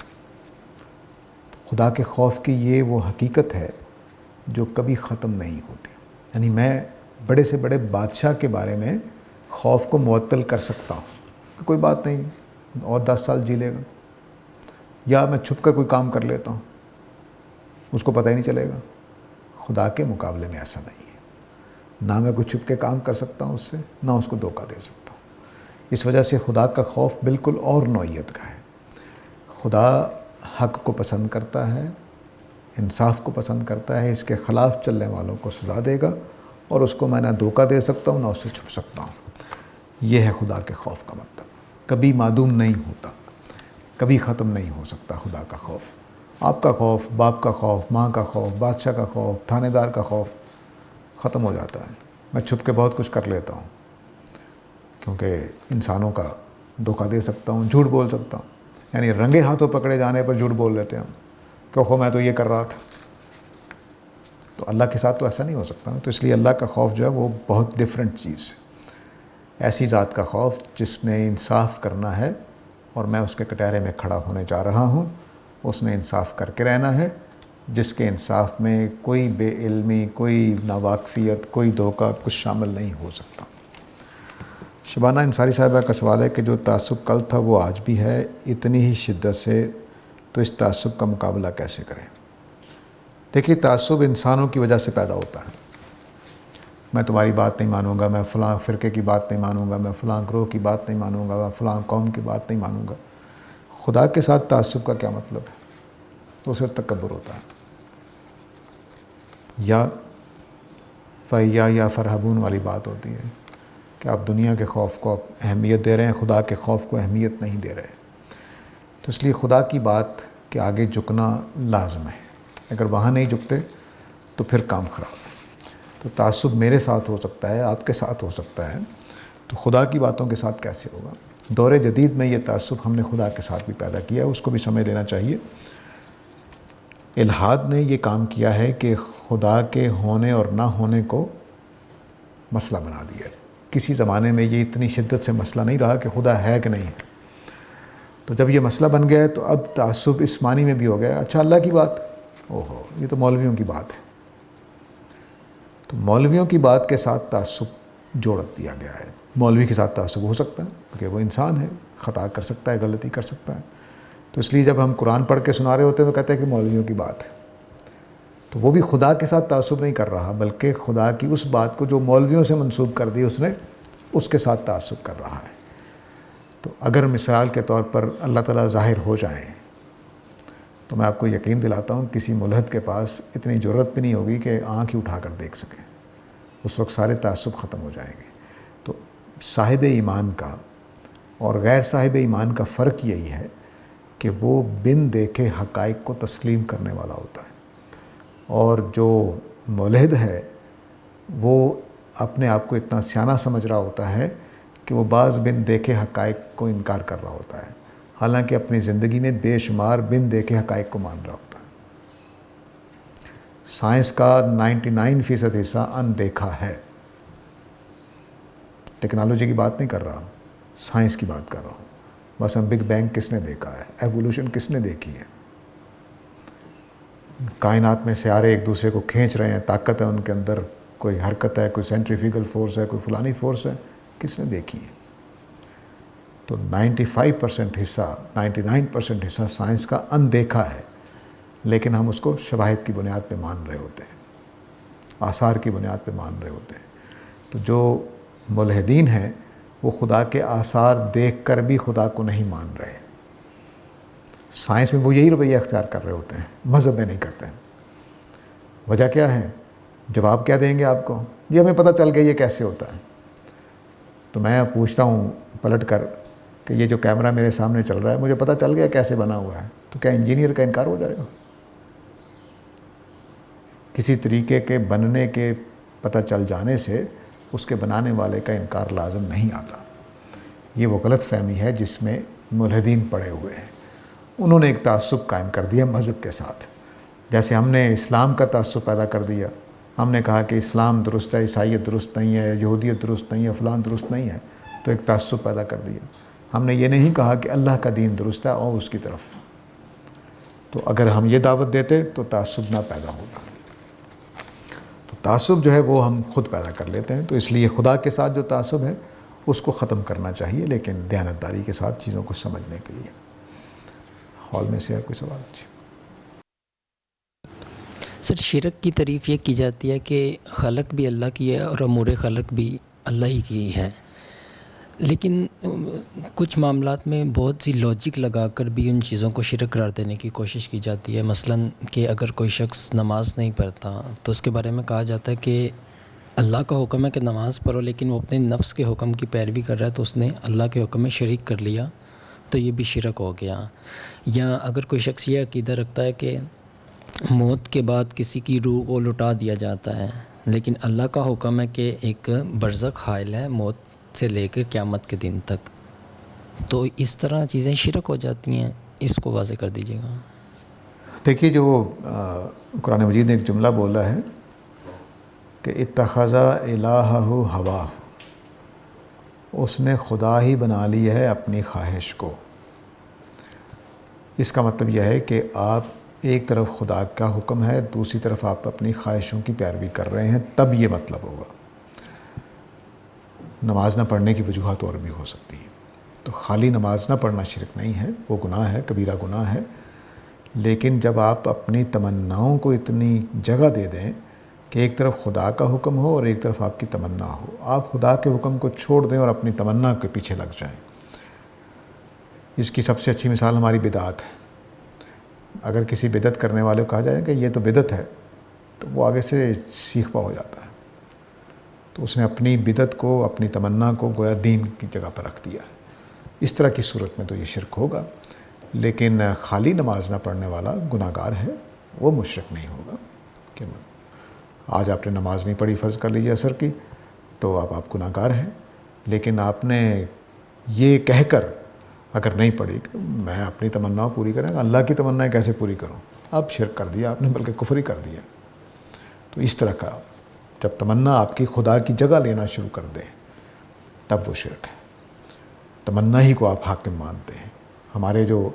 خدا کے خوف کی یہ وہ حقیقت ہے جو کبھی ختم نہیں ہوتی. یعنی میں بڑے سے بڑے بادشاہ کے بارے میں خوف کو معطل کر سکتا ہوں، کوئی بات نہیں اور 10 سال جی لے گا، یا میں چھپ کر کوئی کام کر لیتا ہوں، اس کو پتہ ہی نہیں چلے گا. خدا کے مقابلے میں ایسا نہیں ہے. نہ میں کوئی چھپ کے کام کر سکتا ہوں اس سے، نہ اس کو دھوکہ دے سکتا ہوں. اس وجہ سے خدا کا خوف بالکل اور نوعیت کا ہے. خدا حق کو پسند کرتا ہے، انصاف کو پسند کرتا ہے، اس کے خلاف چلنے والوں کو سزا دے گا، اور اس کو میں نہ دھوکہ دے سکتا ہوں نہ اس سے چھپ سکتا ہوں. یہ ہے خدا کے خوف کا مطلب. کبھی معدوم نہیں ہوتا، کبھی ختم نہیں ہو سکتا خدا کا خوف. آپ کا خوف، باپ کا خوف، ماں کا خوف، بادشاہ کا خوف، تھانے دار کا خوف ختم ہو جاتا ہے. میں چھپ کے بہت کچھ کر لیتا ہوں کیونکہ انسانوں کا دھوکہ دے سکتا ہوں، جھوٹ بول سکتا ہوں. یعنی رنگے ہاتھوں پکڑے جانے پر جھوٹ بول لیتے ہیں ہم کہ خو میں تو یہ کر رہا تھا. تو اللہ کے ساتھ تو ایسا نہیں ہو سکتا. تو اس لیے اللہ کا خوف جو ہے وہ بہت ڈیفرنٹ چیز ہے. ایسی ذات کا خوف جس نے انصاف کرنا ہے اور میں اس کے کٹہرے میں کھڑا ہونے جا رہا ہوں، اس نے انصاف کر کے رہنا ہے، جس کے انصاف میں کوئی بے علمی، کوئی ناواقفیت، کوئی دھوکہ کچھ شامل نہیں ہو سکتا. شبانہ انصاری صاحبہ کا سوال ہے کہ جو تعصب کل تھا وہ آج بھی ہے اتنی ہی شدت سے، تو اس تعصب کا مقابلہ کیسے کریں؟ دیکھیے، تعصب انسانوں کی وجہ سے پیدا ہوتا ہے. میں تمہاری بات نہیں مانوں گا، میں فلاں فرقے کی بات نہیں مانوں گا، میں فلاں گروہ کی بات نہیں مانوں گا، میں فلاں قوم کی بات نہیں مانوں گا. خدا کے ساتھ تعصب کا کیا مطلب ہے؟ تو صرف تکبر ہوتا ہے. یا فیا یا فرحبون والی بات ہوتی ہے کہ آپ دنیا کے خوف کو اہمیت دے رہے ہیں، خدا کے خوف کو اہمیت نہیں دے رہے. تو اس لیے خدا کی بات کے آگے جھکنا لازم ہے. اگر وہاں نہیں جھکتے تو پھر کام خراب ہے. تو تعصب میرے ساتھ ہو سکتا ہے، آپ کے ساتھ ہو سکتا ہے، تو خدا کی باتوں کے ساتھ کیسے ہوگا؟ دور جدید میں یہ تعصب ہم نے خدا کے ساتھ بھی پیدا کیا ہے، اس کو بھی سمجھ لینا چاہیے. الحاد نے یہ کام کیا ہے کہ خدا کے ہونے اور نہ ہونے کو مسئلہ بنا دیا ہے. کسی زمانے میں یہ اتنی شدت سے مسئلہ نہیں رہا کہ خدا ہے کہ نہیں ہے. تو جب یہ مسئلہ بن گیا ہے تو اب تعصب اس معنی میں بھی ہو گیا، اچھا اللہ کی بات، اوہو یہ تو مولویوں کی بات ہے. تو مولویوں کی بات کے ساتھ تعصب جوڑ دیا گیا ہے. مولوی کے ساتھ تعصب ہو سکتا ہے کیونکہ وہ انسان ہے، خطا کر سکتا ہے، غلطی کر سکتا ہے. تو اس لیے جب ہم قرآن پڑھ کے سنا رہے ہوتے ہیں تو کہتے ہیں کہ مولویوں کی بات ہے. تو وہ بھی خدا کے ساتھ تعصب نہیں کر رہا، بلکہ خدا کی اس بات کو جو مولویوں سے منسوب کر دی اس نے، اس کے ساتھ تعصب کر رہا ہے. تو اگر مثال کے طور پر اللہ تعالیٰ ظاہر ہو جائیں تو میں آپ کو یقین دلاتا ہوں کسی ملحد کے پاس اتنی جرت بھی نہیں ہوگی کہ آنکھ ہی اٹھا کر دیکھ سکیں. اس وقت سارے تعصب ختم ہو جائیں گے. تو صاحب ایمان کا اور غیر صاحب ایمان کا فرق یہی ہے کہ وہ بن دیکھے حقائق کو تسلیم کرنے والا ہوتا ہے، اور جو ملحد ہے وہ اپنے آپ کو اتنا سیانہ سمجھ رہا ہوتا ہے کہ وہ بعض بن دیکھے حقائق کو انکار کر رہا ہوتا ہے، حالانکہ اپنی زندگی میں بے شمار بن دیکھے حقائق کو مان رہا ہوتا ہے۔ سائنس کا 99% حصہ اندیکھا ہے۔ ٹیکنالوجی کی بات نہیں کر رہا ہوں، سائنس کی بات کر رہا ہوں۔ بس ہم بگ بینگ کس نے دیکھا ہے، ایوولوشن کس نے دیکھی ہے، کائنات میں سیارے ایک دوسرے کو کھینچ رہے ہیں، طاقت ہے ان کے اندر، کوئی حرکت ہے، کوئی سینٹریفیگل فورس ہے، کوئی فلانی فورس ہے، کس نے دیکھی ہے؟ تو 95% حصہ 99% حصہ سائنس کا اندیکھا ہے، لیکن ہم اس کو شواہد کی بنیاد پہ مان رہے ہوتے ہیں، آثار کی بنیاد پہ مان رہے ہوتے ہیں۔ تو جو ملحدین ہیں وہ خدا کے آثار دیکھ کر بھی خدا کو نہیں مان رہے۔ سائنس میں وہ یہی رویہ اختیار کر رہے ہوتے ہیں، مذہب میں نہیں کرتے ہیں۔ وجہ کیا ہے؟ جواب کیا دیں گے آپ کو؟ یہ ہمیں پتہ چل گیا یہ کیسے ہوتا ہے۔ تو میں پوچھتا ہوں پلٹ کر کہ یہ جو کیمرہ میرے سامنے چل رہا ہے مجھے پتہ چل گیا کیسے بنا ہوا ہے، تو کیا انجینئر کا انکار ہو جائے گا؟ کسی طریقے کے بننے کے پتہ چل جانے سے اس کے بنانے والے کا انکار لازم نہیں آتا۔ یہ وہ غلط فہمی ہے جس میں ملحدین پڑے ہوئے ہیں۔ انہوں نے ایک تعصب قائم کر دیا مذہب کے ساتھ، جیسے ہم نے اسلام کا تعصب پیدا کر دیا۔ ہم نے کہا کہ اسلام درست ہے، عیسائیت درست نہیں ہے، یہودیت درست نہیں ہے، فلان درست نہیں ہے، تو ایک تعصب پیدا کر دیا۔ ہم نے یہ نہیں کہا کہ اللہ کا دین درست ہے اور اس کی طرف۔ تو اگر ہم یہ دعوت دیتے تو تعصب نہ پیدا ہوگا۔ تو تعصب جو ہے وہ ہم خود پیدا کر لیتے ہیں، تو اس لیے خدا کے ساتھ جو تعصب ہے اس کو ختم کرنا چاہیے، لیکن دیانتداری کے ساتھ چیزوں کو سمجھنے کے لیے۔ ہال میں سے ہے کوئی سوال؟ جی سر، شرک کی تعریف یہ کی جاتی ہے کہ خلق بھی اللہ کی ہے اور امور خلق بھی اللہ ہی کی ہے، لیکن کچھ معاملات میں بہت سی لاجک لگا کر بھی ان چیزوں کو شرک قرار دینے کی کوشش کی جاتی ہے۔ مثلاً کہ اگر کوئی شخص نماز نہیں پڑھتا تو اس کے بارے میں کہا جاتا ہے کہ اللہ کا حکم ہے کہ نماز پڑھو، لیکن وہ اپنے نفس کے حکم کی پیروی کر رہا ہے تو اس نے اللہ کے حکم میں شریک کر لیا، تو یہ بھی شرک ہو گیا۔ یا اگر کوئی شخص یہ عقیدہ رکھتا ہے کہ موت کے بعد کسی کی روح کو لٹا دیا جاتا ہے، لیکن اللہ کا حکم ہے کہ ایک برزخ حائل ہے موت سے لے کے قیامت کے دن تک، تو اس طرح چیزیں شرک ہو جاتی ہیں۔ اس کو واضح کر دیجیے گا۔ دیکھیے، جو قرآن مجید نے ایک جملہ بولا ہے کہ اتخذ الہہ ہواہ، اس نے خدا ہی بنا لی ہے اپنی خواہش کو۔ اس کا مطلب یہ ہے کہ آپ ایک طرف خدا کا حکم ہے، دوسری طرف آپ اپنی خواہشوں کی پیروی کر رہے ہیں، تب یہ مطلب ہوگا۔ نماز نہ پڑھنے کی وجوہات اور بھی ہو سکتی ہیں، تو خالی نماز نہ پڑھنا شرک نہیں ہے، وہ گناہ ہے، کبیرہ گناہ ہے، لیکن جب آپ اپنی تمناؤں کو اتنی جگہ دے دیں کہ ایک طرف خدا کا حکم ہو اور ایک طرف آپ کی تمنا ہو، آپ خدا کے حکم کو چھوڑ دیں اور اپنی تمنا کے پیچھے لگ جائیں۔ اس کی سب سے اچھی مثال ہماری بدعت ہے۔ اگر کسی بدعت کرنے والے کو کہا جائے کہ یہ تو بدعت ہے، تو وہ آگے سے سیخ پا ہو جاتا ہے، تو اس نے اپنی بدعت کو، اپنی تمنا کو گویا دین کی جگہ پر رکھ دیا ہے۔ اس طرح کی صورت میں تو یہ شرک ہوگا، لیکن خالی نماز نہ پڑھنے والا گناہ گار ہے، وہ مشرک نہیں ہوگا۔ کہ آج آپ نے نماز نہیں پڑھی، فرض کر لیجیے عصر کی، تو اب آپ گناہ گار ہیں، لیکن آپ نے یہ کہہ کر اگر نہیں پڑھی کہ میں اپنی تمنا پوری کریں، اللہ کی تمنائیں کیسے پوری کروں، اب شرک کر دیا آپ نے، بلکہ کفر ہی کر دیا۔ تو اس طرح کا جب تمنا آپ کی خدا کی جگہ لینا شروع کر دے تب وہ شرک ہے۔ تمنا ہی کو آپ حاکم مانتے ہیں۔ ہمارے جو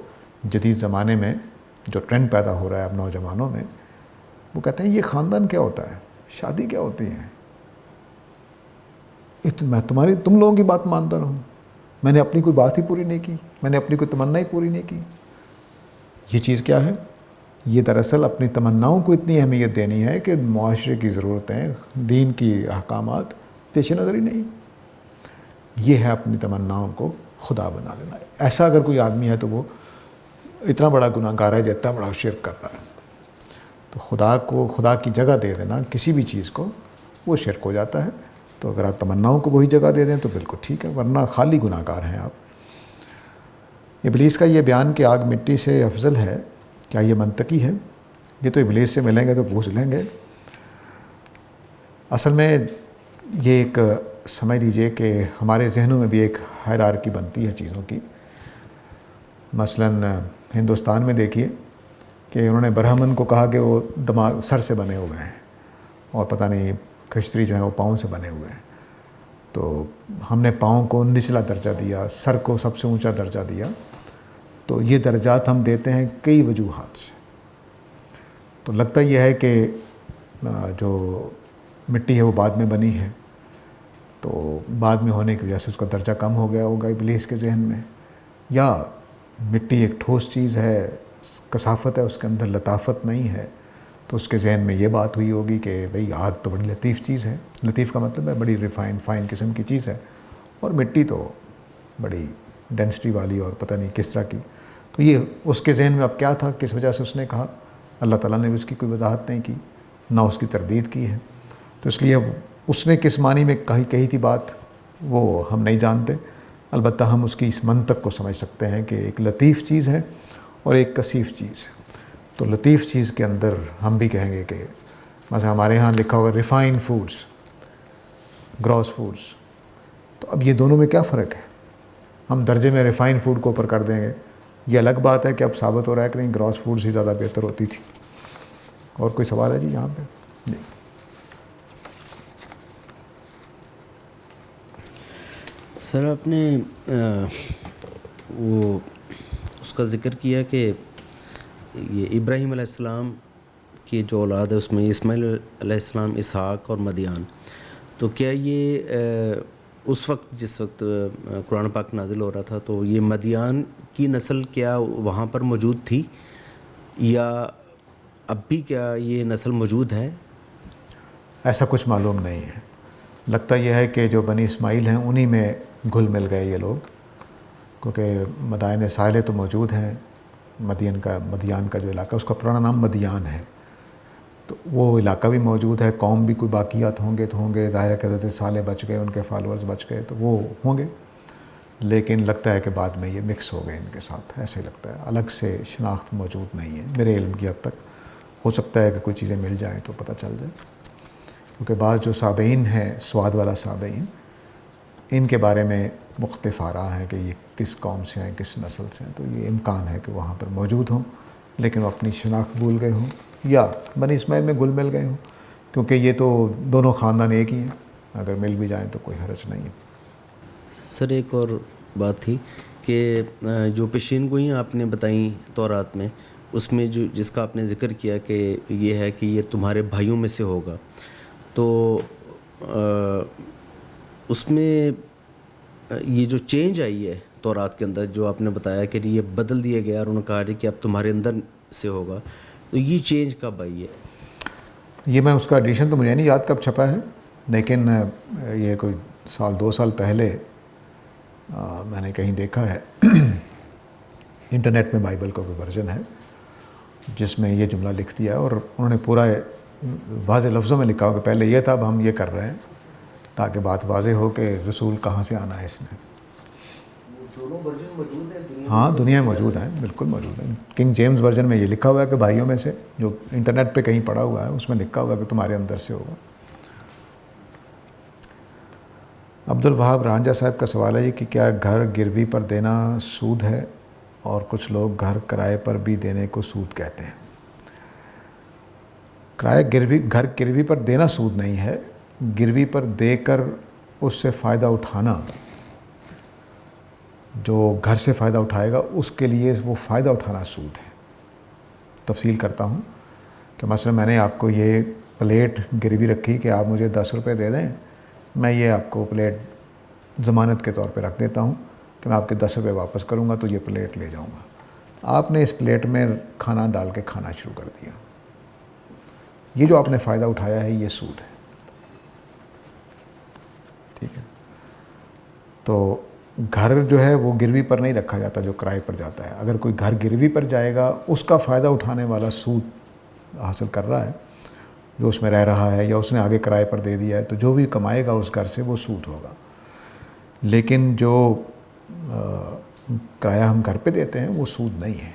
جدید زمانے میں جو ٹرینڈ پیدا ہو رہا ہے اب نوجوانوں میں، وہ کہتے ہیں یہ خاندان کیا ہوتا ہے، شادی کیا ہوتی ہے، میں تم لوگوں کی بات مانتا رہوں، میں نے اپنی کوئی بات ہی پوری نہیں کی، میں نے اپنی کوئی تمنا ہی پوری نہیں کی۔ یہ چیز کیا ہے؟ یہ دراصل اپنی تمناؤں کو اتنی اہمیت دینی ہے کہ معاشرے کی ضرورتیں، دین کی احکامات پیش نظر ہی نہیں۔ یہ ہے اپنی تمناؤں کو خدا بنا لینا۔ ایسا اگر کوئی آدمی ہے تو وہ اتنا بڑا گناہ گار ہے، جتنا بڑا شرک کر رہا ہے۔ تو خدا کو خدا کی جگہ دے دینا کسی بھی چیز کو، وہ شرک ہو جاتا ہے۔ تو اگر آپ تمناؤں کو وہی جگہ دے دیں تو بالکل ٹھیک ہے، ورنہ خالی گناہ گار ہیں آپ۔ ابلیس کا یہ بیان کہ آگ مٹی سے افضل ہے، کیا یہ منطقی ہے؟ یہ تو ابلیس سے ملیں گے تو پوچھ لیں گے اصل میں یہ ایک سمجھ لیجئے کہ ہمارے ذہنوں میں بھی ایک ہائرارکی بنتی ہے چیزوں کی. مثلاً ہندوستان میں دیکھیے کہ انہوں نے برہمن کو کہا کہ وہ دماغ سر سے بنے ہوئے ہیں اور پتہ نہیں کھچتری جو ہیں وہ پاؤں سے بنے ہوئے ہیں. تو ہم نے پاؤں کو نچلا درجہ دیا, سر کو سب سے اونچا درجہ دیا. تو یہ درجات ہم دیتے ہیں کئی وجوہات سے. تو لگتا یہ ہے کہ جو مٹی ہے وہ بعد میں بنی ہے, تو بعد میں ہونے کی وجہ سے اس کا درجہ کم ہو گیا ہوگا ابلیس کے ذہن میں, یا مٹی ایک ٹھوس چیز ہے, کثافت ہے اس کے اندر, لطافت نہیں ہے, تو اس کے ذہن میں یہ بات ہوئی ہوگی کہ بھئی آگ تو بڑی لطیف چیز ہے. لطیف کا مطلب ہے بڑی فائن قسم کی چیز ہے, اور مٹی تو بڑی ڈینسٹی والی اور پتہ نہیں کس طرح کی. تو یہ اس کے ذہن میں اب کیا تھا, کس وجہ سے اس نے کہا, اللہ تعالیٰ نے بھی اس کی کوئی وضاحت نہیں کی, نہ اس کی تردید کی ہے. تو اس لیے اس نے کس معنی میں کہی تھی بات وہ ہم نہیں جانتے. البتہ ہم اس کی اس منطق کو سمجھ سکتے ہیں کہ ایک لطیف چیز ہے اور ایک کثیف چیز ہے. تو لطیف چیز کے اندر ہم بھی کہیں گے کہ مثلا ہمارے ہاں لکھا ہوگا ریفائنڈ فوڈز, گراس فوڈز. تو اب یہ دونوں میں کیا فرق ہے؟ ہم درجے میں ریفائنڈ فوڈ کو اوپر کر دیں گے. یہ الگ بات ہے کہ اب ثابت ہو رہا ہے کہ نہیں گراس فوڈز ہی زیادہ بہتر ہوتی تھی. اور کوئی سوال ہے جی یہاں پہ؟ نہیں. سر آپ نے وہ اس کا ذکر کیا کہ یہ ابراہیم علیہ السلام کی جو اولاد ہے اس میں اسماعیل علیہ السلام, اسحاق اور مدیان. تو کیا یہ اس وقت جس وقت قرآن پاک نازل ہو رہا تھا تو یہ مدیان کی نسل کیا وہاں پر موجود تھی, یا اب بھی کیا یہ نسل موجود ہے؟ ایسا کچھ معلوم نہیں ہے. لگتا یہ ہے کہ جو بنی اسماعیل ہیں انہی میں گھل مل گئے یہ لوگ, کیونکہ مدائن ساحلے تو موجود ہیں. مدیان کا جو علاقہ اس کا پرانا نام مدیان ہے, تو وہ علاقہ بھی موجود ہے. قوم بھی کوئی باقیات ہوں گے, ظاہر ہے کہ حضرت صالح بچ گئے, ان کے فالورز بچ گئے, تو وہ ہوں گے. لیکن لگتا ہے کہ بعد میں یہ مکس ہو گئے ان کے ساتھ, ایسے لگتا ہے. الگ سے شناخت موجود نہیں ہے میرے علم کی حد تک. ہو سکتا ہے کہ کوئی چیزیں مل جائیں تو پتہ چل جائے, کیونکہ بعض جو صابئین ہیں, سواد والا صابئین, ان کے بارے میں مختلف آ رہا ہے کہ یہ کس قوم سے ہیں, کس نسل سے ہیں. تو یہ امکان ہے کہ وہاں پر موجود ہوں لیکن وہ اپنی شناخت بھول گئے ہوں, یا بنی اسماعیل میں گل مل گئے ہوں, کیونکہ یہ تو دونوں خاندان ایک ہی ہیں. اگر مل بھی جائیں تو کوئی حرج نہیں ہے. سر ایک اور بات تھی کہ جو پیشین گوئیاں آپ نے بتائیں تورات میں, اس میں جس کا آپ نے ذکر کیا کہ یہ ہے کہ یہ تمہارے بھائیوں میں سے ہوگا, تو اس میں یہ جو چینج آئی ہے تورات کے اندر جو آپ نے بتایا کہ یہ بدل دیا گیا اور انہوں نے کہا کہ اب تمہارے اندر سے ہوگا, تو یہ چینج کب آئی ہے؟ یہ میں اس کا ایڈیشن تو مجھے نہیں یاد کب چھپا ہے, لیکن یہ کوئی 1-2 سال پہلے میں نے کہیں دیکھا ہے انٹرنیٹ میں بائبل کا کوئی ورژن ہے جس میں یہ جملہ لکھ دیا ہے, اور انہوں نے پورا واضح لفظوں میں لکھا ہو کہ پہلے یہ تھا, اب ہم یہ کر رہے ہیں, تاکہ بات واضح ہو کہ رسول کہاں سے آنا ہے اس نے. دونوں ورژن موجود ہیں ہاں دنیا میں موجود ہیں, بالکل موجود ہیں. کنگ جیمز ورژن میں یہ لکھا ہوا ہے کہ بھائیوں میں سے, جو انٹرنیٹ پہ کہیں پڑا ہوا ہے اس میں لکھا ہوا ہے کہ تمہارے اندر سے ہوگا. عبد الوہاب رانجھا صاحب کا سوال ہے کہ کیا گھر گروی پر دینا سود ہے, اور کچھ لوگ گھر کرائے پر بھی دینے کو سود کہتے ہیں. گھر گروی پر دینا سود نہیں ہے, گروی پر دے کر اس سے فائدہ اٹھانا, جو گھر سے فائدہ اٹھائے گا اس کے لیے وہ فائدہ اٹھانا سود ہے. تفصیل کرتا ہوں کہ مثلا میں نے آپ کو یہ پلیٹ گروی رکھی کہ آپ مجھے 10 روپے دے دیں, میں یہ آپ کو پلیٹ ضمانت کے طور پہ رکھ دیتا ہوں کہ میں آپ کے 10 روپے واپس کروں گا تو یہ پلیٹ لے جاؤں گا. آپ نے اس پلیٹ میں کھانا ڈال کے کھانا شروع کر دیا, یہ جو آپ نے فائدہ اٹھایا ہے یہ سود ہے. ٹھیک ہے, تو گھر جو ہے وہ گروی پر نہیں رکھا جاتا جو کرائے پر جاتا ہے. اگر کوئی گھر گروی پر جائے گا اس کا فائدہ اٹھانے والا سود حاصل کر رہا ہے, جو اس میں رہ رہا ہے یا اس نے آگے کرائے پر دے دیا ہے, تو جو بھی کمائے گا اس گھر سے وہ سود ہوگا. لیکن جو کرایہ ہم گھر پہ دیتے ہیں وہ سود نہیں ہے.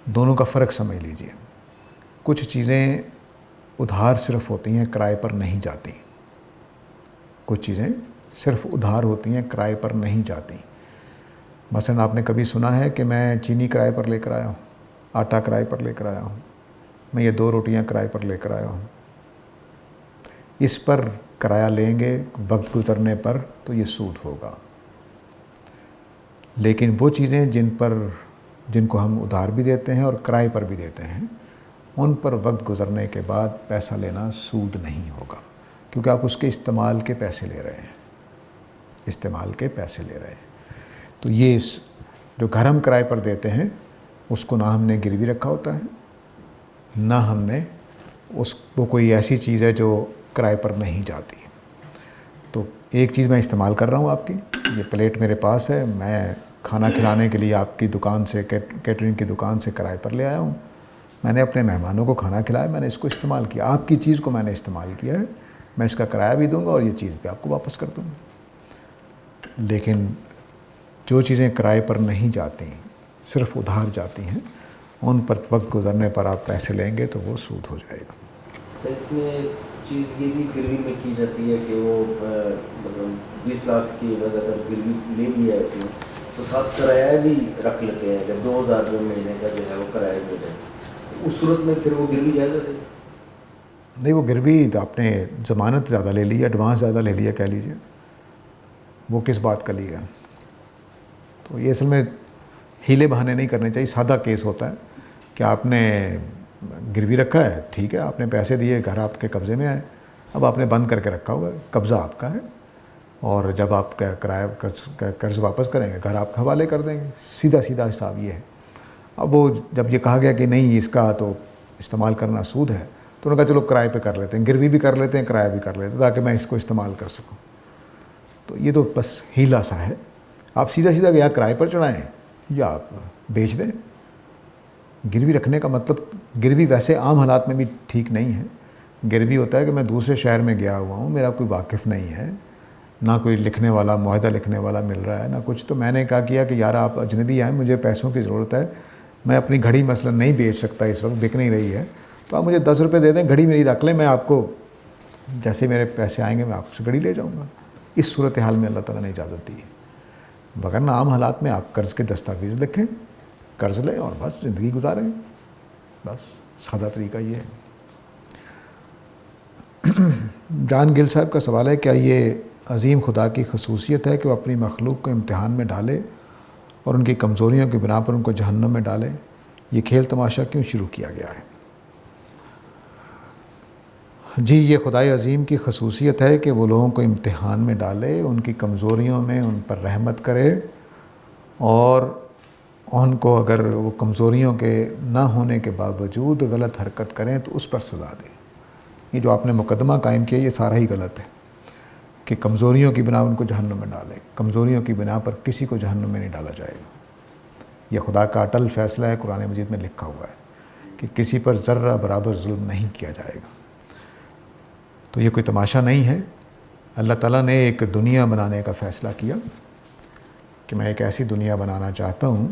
دونوں کا فرق سمجھ لیجئے. کچھ چیزیں ادھار صرف ہوتی ہیں، کرائے پر نہیں جاتی. کچھ چیزیں صرف ادھار ہوتی ہیں، کرائے پر نہیں جاتی. مثلا آپ نے کبھی سنا ہے کہ میں چینی کرائے پر لے کر آیا ہوں، آٹا کرائے پر لے کر آیا ہوں، میں یہ 2 روٹیاں کرائے پر لے کر آیا ہوں. اس پر کرایہ لیں گے وقت گزرنے پر تو یہ سود ہوگا. لیکن وہ چیزیں جن کو ہم ادھار بھی دیتے ہیں اور کرائے پر بھی دیتے ہیں، ان پر وقت گزرنے کے بعد پیسہ لینا سود نہیں ہوگا، کیونکہ آپ اس کے استعمال کے پیسے لے رہے ہیں. استعمال کے پیسے لے رہے ہیں. تو یہ جو گھر ہم کرائے پر دیتے ہیں اس کو نہ ہم نے گروی رکھا ہوتا ہے، نہ ہم نے وہ کوئی ایسی چیز ہے جو کرائے پر نہیں جاتی. تو ایک چیز میں استعمال کر رہا ہوں آپ کی، یہ پلیٹ میرے پاس ہے، میں کھانا کھلانے کے لیے آپ کی دکان سے، کیٹرنگ کی دکان سے کرائے پر لے آیا ہوں. میں نے اپنے مہمانوں کو کھانا کھلایا، میں نے اس کو استعمال کیا، آپ کی چیز کو میں نے استعمال کیا ہے، میں اس کا کرایہ بھی دوں گا اور یہ چیز بھی آپ کو واپس کر دوں گا. لیکن جو چیزیں کرائے پر نہیں جاتی، صرف ادھار جاتی ہیں، ان پر وقت گزرنے پر آپ پیسے لیں گے تو وہ سود ہو جائے گا. اس میں چیز یہ بھی گروی میں کی جاتی ہے کہ وہ مطلب 20 لاکھ کی وجہ اگر گروی لے لیا ہے تو ساتھ کرایہ بھی رکھ لیتے ہیں، اگر 2000 روپے مہینے کا جو ہے وہ کرایہ جو ہے، اس صورت میں پھر وہ گروی جائز ہے؟ نہیں، وہ گروی آپ نے ضمانت زیادہ لے لی، ایڈوانس زیادہ لے لیا کہہ لیجیے، وہ کس بات کا لیا؟ تو یہ اصل میں ہیلے بہانے نہیں کرنے چاہیے. سادہ کیس ہوتا ہے کہ آپ نے گروی رکھا ہے، ٹھیک ہے، آپ نے پیسے دیے، گھر آپ کے قبضے میں آئے، اب آپ نے بند کر کے رکھا ہوا ہے، قبضہ آپ کا ہے، اور جب آپ کا کرایہ قرض واپس کریں گے گھر آپ کے حوالے کر دیں گے. سیدھا سیدھا حساب یہ ہے. اب وہ جب یہ کہا گیا کہ نہیں اس کا تو استعمال کرنا سود ہے، تو انہوں نے کہا چلو کرائے پہ کر لیتے ہیں، گروی بھی کر لیتے ہیں، کرایہ بھی کر لیتے ہیں تاکہ میں اس کو استعمال کر سکوں. تو یہ تو بس ہیلا سا ہے. آپ سیدھا سیدھا یا کرائے پر چڑھائیں یا آپ بیچ دیں. گروی رکھنے کا مطلب، گروی ویسے عام حالات میں بھی ٹھیک نہیں ہے. گروی ہوتا ہے کہ میں دوسرے شہر میں گیا ہوا ہوں، میرا کوئی واقف نہیں ہے، نہ کوئی لکھنے والا، معاہدہ لکھنے والا مل رہا ہے، نہ کچھ. تو میں نے کہا کیا کہ یار آپ اجنبی ہیں، مجھے پیسوں کی ضرورت ہے، میں اپنی گھڑی مثلا نہیں بیچ سکتا، اس وقت بک نہیں رہی ہے، تو آپ مجھے 10 روپے دے دیں، گھڑی میری رکھ لیں، میں آپ کو جیسے میرے پیسے آئیں گے میں آپ سے گھڑی لے جاؤں گا. اس صورتحال میں اللہ تعالیٰ نے اجازت دی ہے. وگرنہ عام حالات میں آپ قرض کے دستاویز لکھیں، قرض لیں اور بس زندگی گزاریں. بس سادہ طریقہ یہ ہے. جان گل صاحب کا سوال ہے، کیا یہ عظیم خدا کی خصوصیت ہے کہ وہ اپنی مخلوق کو امتحان میں ڈالے اور ان کی کمزوریوں کی بنا پر ان کو جہنم میں ڈالے؟ یہ کھیل تماشا کیوں شروع کیا گیا ہے؟ جی، یہ خدائے عظیم کی خصوصیت ہے کہ وہ لوگوں کو امتحان میں ڈالے، ان کی کمزوریوں میں ان پر رحمت کرے، اور ان کو اگر وہ کمزوریوں کے نہ ہونے کے باوجود غلط حرکت کریں تو اس پر سزا دے. یہ جو آپ نے مقدمہ قائم کیا یہ سارا ہی غلط ہے کہ کمزوریوں کی بنا ان کو جہنم میں ڈالے. کمزوریوں کی بنا پر کسی کو جہنم میں نہیں ڈالا جائے گا. یہ خدا کا اٹل فیصلہ ہے، قرآن مجید میں لکھا ہوا ہے کہ کسی پر ذرہ برابر ظلم نہیں کیا جائے گا. تو یہ کوئی تماشا نہیں ہے. اللہ تعالیٰ نے ایک دنیا بنانے کا فیصلہ کیا کہ میں ایک ایسی دنیا بنانا چاہتا ہوں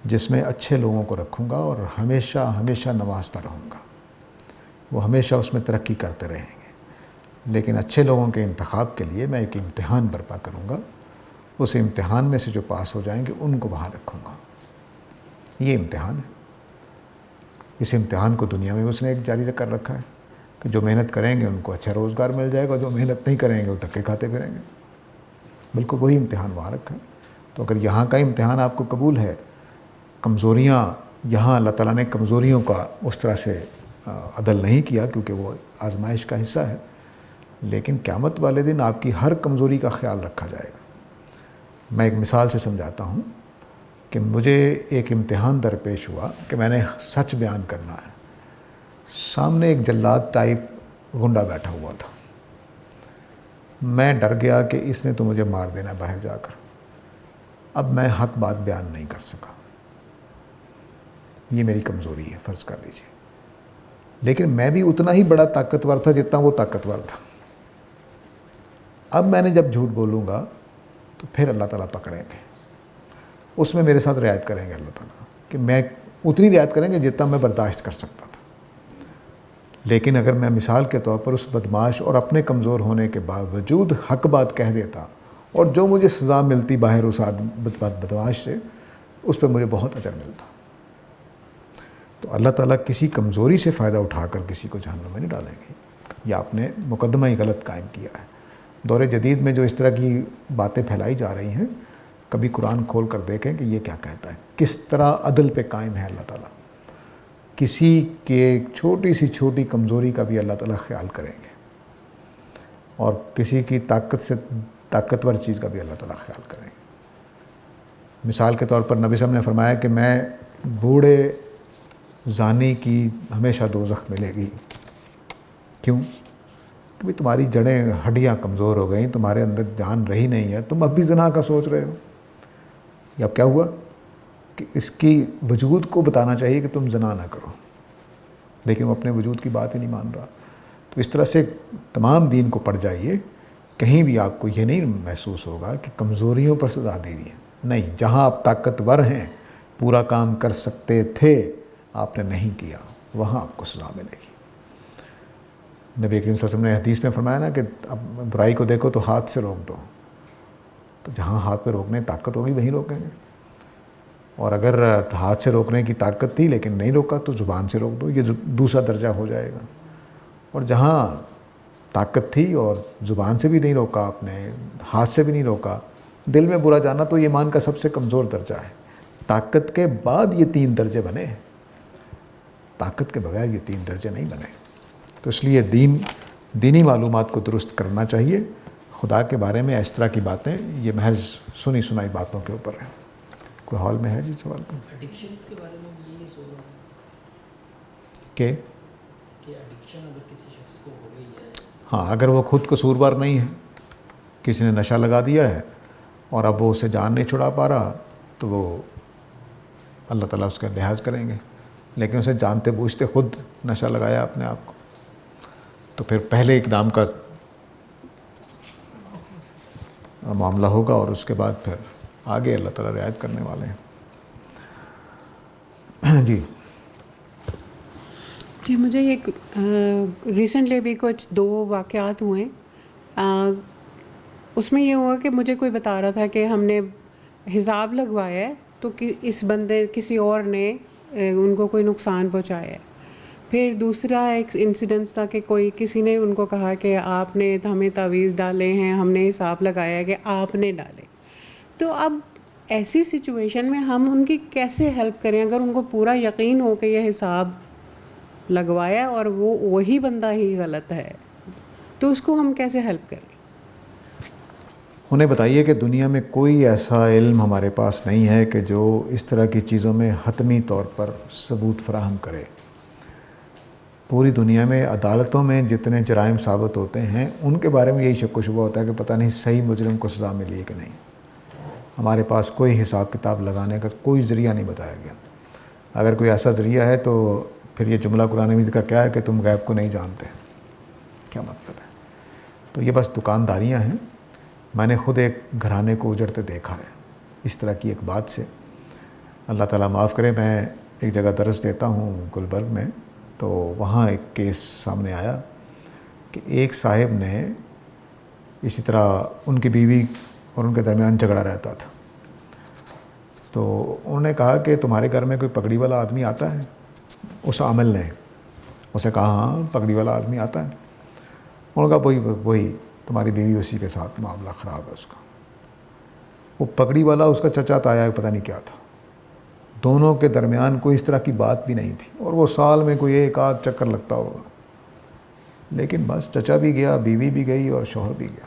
جس میں اچھے لوگوں کو رکھوں گا اور ہمیشہ ہمیشہ نوازتا رہوں گا. وہ ہمیشہ اس میں ترقی کرتے رہیں گے. لیکن اچھے لوگوں کے انتخاب کے لیے میں ایک امتحان برپا کروں گا. اس امتحان میں سے جو پاس ہو جائیں گے ان کو وہاں رکھوں گا. یہ امتحان ہے. اس امتحان کو دنیا میں اس نے ایک جاری کر رکھا ہے کہ جو محنت کریں گے ان کو اچھا روزگار مل جائے گا، جو محنت نہیں کریں گے وہ دھکے کھاتے پھریں گے. بالکل وہی امتحان وہاں رکھا ہے. تو اگر یہاں کا امتحان آپ کو قبول ہے، کمزوریاں، یہاں اللہ تعالیٰ نے کمزوریوں کا اس طرح سے عدل نہیں کیا کیونکہ وہ آزمائش کا حصہ ہے، لیکن قیامت والے دن آپ کی ہر کمزوری کا خیال رکھا جائے گا. میں ایک مثال سے سمجھاتا ہوں کہ مجھے ایک امتحان درپیش ہوا کہ میں نے سچ بیان کرنا ہے. سامنے ایک جلاد ٹائپ غنڈہ بیٹھا ہوا تھا. میں ڈر گیا کہ اس نے تو مجھے مار دینا باہر جا کر. اب میں حق بات بیان نہیں کر سکا. یہ میری کمزوری ہے فرض کر لیجیے. لیکن میں بھی اتنا ہی بڑا طاقتور تھا جتنا وہ طاقتور تھا. اب میں نے جب جھوٹ بولوں گا تو پھر اللہ تعالیٰ پکڑیں گے. اس میں میرے ساتھ رعایت کریں گے اللہ تعالیٰ کہ میں اتنی رعایت کریں گے جتنا میں برداشت کر سکتا تھا. لیکن اگر میں مثال کے طور پر اس بدمعاش اور اپنے کمزور ہونے کے باوجود حق بات کہہ دیتا اور جو مجھے سزا ملتی باہر اس بدمعاش سے، اس پہ مجھے بہت اجر ملتا. تو اللہ تعالیٰ کسی کمزوری سے فائدہ اٹھا کر کسی کو جہنم میں نہیں ڈالیں گے. یا آپ نے مقدمہ ہی غلط قائم کیا ہے. دور جدید میں جو اس طرح کی باتیں پھیلائی جا رہی ہیں، کبھی قرآن کھول کر دیکھیں کہ یہ کیا کہتا ہے، کس طرح عدل پہ قائم ہے اللہ تعالیٰ. کسی کے چھوٹی سی چھوٹی کمزوری کا بھی اللہ تعالیٰ خیال کریں گے، اور کسی کی طاقت سے طاقتور چیز کا بھی اللہ تعالیٰ خیال کریں گے. مثال کے طور پر نبی صاحب نے فرمایا کہ میں بوڑھے زانی کی ہمیشہ دوزخ ملے گی. کیوں؟ کہ بھی تمہاری جڑیں ہڈیاں کمزور ہو گئیں، تمہارے اندر جان رہی نہیں ہے، تم اب بھی زنا کا سوچ رہے ہو. یہ اب کیا ہوا کہ اس کی وجود کو بتانا چاہیے کہ تم زنا نہ کرو، لیکن وہ اپنے وجود کی بات ہی نہیں مان رہا. تو اس طرح سے تمام دین کو پڑھ جائیے، کہیں بھی آپ کو یہ نہیں محسوس ہوگا کہ کمزوریوں پر سزا دے دی ہے. نہیں، جہاں آپ طاقتور ہیں، پورا کام کر سکتے تھے، آپ نے نہیں کیا، وہاں آپ کو سزا ملے گی. نبی کریم صلی اللہ علیہ وسلم نے حدیث میں فرمایا نا کہ اب برائی کو دیکھو تو ہاتھ سے روک دو. تو جہاں ہاتھ پہ روکنے طاقت ہوگی وہیں روکیں گے. اور اگر ہاتھ سے روکنے کی طاقت تھی لیکن نہیں روکا تو زبان سے روک دو، یہ دوسرا درجہ ہو جائے گا. اور جہاں طاقت تھی اور زبان سے بھی نہیں روکا آپ نے، ہاتھ سے بھی نہیں روکا، دل میں برا جانا، تو یہ ایمان کا سب سے کمزور درجہ ہے. طاقت کے بعد یہ 3 درجے بنے، طاقت کے بغیر یہ 3 درجے نہیں بنے. تو اس لیے دینی معلومات کو درست کرنا چاہیے. خدا کے بارے میں اس طرح کی باتیں یہ محض سنی سنائی باتوں کے اوپر ہیں. کوئی ہال میں ہے جی سوال کا؟ ایڈکشن کے بارے میں بھی یہی سوچ رہا ہوں کہ ایڈکشن اگر کسی شخص کو ہو گئی ہے، ہاں، اگر وہ خود قصوروار نہیں ہے، کسی نے نشہ لگا دیا ہے اور اب وہ اسے جان نہیں چھڑا پا رہا، تو وہ اللہ تعالیٰ اس کا لحاظ کریں گے. لیکن اسے جانتے بوجھتے خود نشہ لگایا اپنے آپ کو، تو پھر پہلے اقدام کا معاملہ ہوگا اور اس کے بعد پھر آگے اللہ تعالیٰ رعایت کرنے والے ہیں. جی مجھے ایک ریسنٹلی بھی کچھ 2 واقعات ہوئے. اس میں یہ ہوا کہ مجھے کوئی بتا رہا تھا کہ ہم نے حساب لگوایا ہے تو اس بندے کسی اور نے ان کو کوئی نقصان پہنچایا ہے. پھر دوسرا ایک انسیڈنس تھا کہ کسی نے ان کو کہا کہ آپ نے ہمیں تعویذ ڈالے ہیں، ہم نے حساب لگایا ہے کہ آپ نے ڈالے. تو اب ایسی سچویشن میں ہم ان کی کیسے ہیلپ کریں اگر ان کو پورا یقین ہو کہ یہ حساب لگوایا اور وہ وہی بندہ ہی غلط ہے، تو اس کو ہم کیسے ہیلپ کریں؟ انہیں بتائیے کہ دنیا میں کوئی ایسا علم ہمارے پاس نہیں ہے کہ جو اس طرح کی چیزوں میں حتمی طور پر ثبوت فراہم کرے. پوری دنیا میں عدالتوں میں جتنے جرائم ثابت ہوتے ہیں ان کے بارے میں یہی شک و شبہ ہوتا ہے کہ پتہ نہیں صحیح مجرم کو سزا ملی ہے کہ نہیں. ہمارے پاس کوئی حساب کتاب لگانے کا کوئی ذریعہ نہیں بتایا گیا. اگر کوئی ایسا ذریعہ ہے تو پھر یہ جملہ قرآن مجید کا کیا ہے کہ تم غیب کو نہیں جانتے، کیا مطلب ہے؟ تو یہ بس دکانداریاں ہیں. میں نے خود ایک گھرانے کو اجڑتے دیکھا ہے اس طرح کی ایک بات سے. اللہ تعالیٰ معاف کرے، میں ایک جگہ درس دیتا ہوں گلبرگ میں، تو وہاں ایک کیس سامنے آیا کہ ایک صاحب نے اسی طرح ان کی بیوی اور ان کے درمیان جھگڑا رہتا تھا. تو انہوں نے کہا کہ تمہارے گھر میں کوئی پگڑی والا آدمی آتا ہے؟ اس عامل نے اسے کہا ہاں پگڑی والا آدمی آتا ہے. انہوں نے کہا وہی تمہاری بیوی اسی کے ساتھ معاملہ خراب ہے اس کا. وہ پگڑی والا اس کا چچا تایا پتہ نہیں کیا تھا. دونوں کے درمیان کوئی اس طرح کی بات بھی نہیں تھی اور وہ سال میں کوئی 1 آدھ چکر لگتا ہوگا. لیکن بس چچا بھی گیا، بیوی بھی گئی اور شوہر بھی گیا.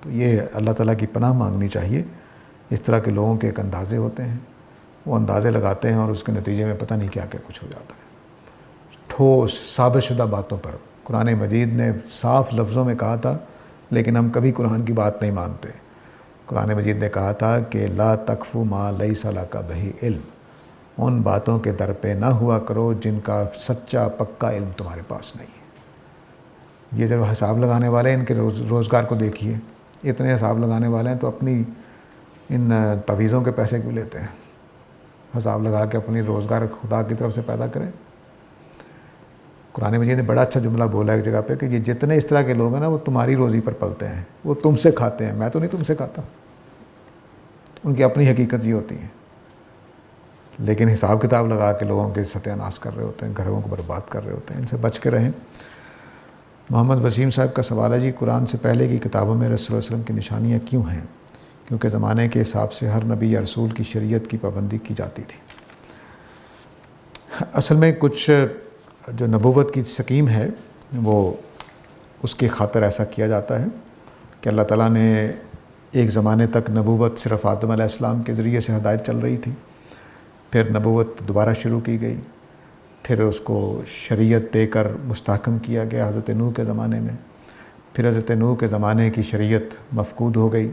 تو یہ اللہ تعالیٰ کی پناہ مانگنی چاہیے. اس طرح کے لوگوں کے ایک اندازے ہوتے ہیں، وہ اندازے لگاتے ہیں اور اس کے نتیجے میں پتہ نہیں کیا کیا کچھ ہو جاتا ہے. ٹھوس ثابت شدہ باتوں پر قرآن مجید نے صاف لفظوں میں کہا تھا، لیکن ہم کبھی قرآن کی بات نہیں مانتے. قرآن مجید نے کہا تھا کہ لا تقف ما لیس لک بہ علم، ان باتوں کے در پہ نہ ہوا کرو جن کا سچا پکا علم تمہارے پاس نہیں ہے. یہ جب حساب لگانے والے ان کے روزگار کو دیکھیے، اتنے حساب لگانے والے ہیں تو اپنی ان تعویذوں کے پیسے کیوں لیتے ہیں؟ حساب لگا کے اپنی روزگار خدا کی طرف سے پیدا کریں. قرآن مجید نے بڑا اچھا جملہ بولا ہے ایک جگہ پہ کہ یہ جتنے اس طرح کے لوگ ہیں نا وہ تمہاری روزی پر پلتے ہیں, وہ تم سے کھاتے ہیں, میں تو نہیں تم سے کھاتا. ان کی اپنی حقیقت یہ ہوتی ہے, لیکن حساب کتاب لگا کے لوگوں کے ستیہ ناش کر رہے ہوتے ہیں, گھروں کو برباد کر رہے ہوتے ہیں. ان سے بچ کے رہیں. محمد وسیم صاحب کا سوال ہے جی, قرآن سے پہلے کی کتابوں میں رسول اللہ علیہ وسلم کی نشانیاں کیوں ہیں؟ کیونکہ زمانے کے حساب سے ہر نبی یا رسول کی شریعت کی پابندی کی جاتی تھی. اصل میں کچھ جو نبوت کی سکیم ہے وہ اس کی خاطر ایسا کیا جاتا ہے کہ اللہ تعالیٰ نے ایک زمانے تک نبوت صرف آدم علیہ السلام کے ذریعے سے ہدایت چل رہی تھی, پھر نبوت دوبارہ شروع کی گئی, پھر اس کو شریعت دے کر مستحکم کیا گیا حضرت نوح کے زمانے میں, پھر حضرت نوح کے زمانے کی شریعت مفقود ہو گئی,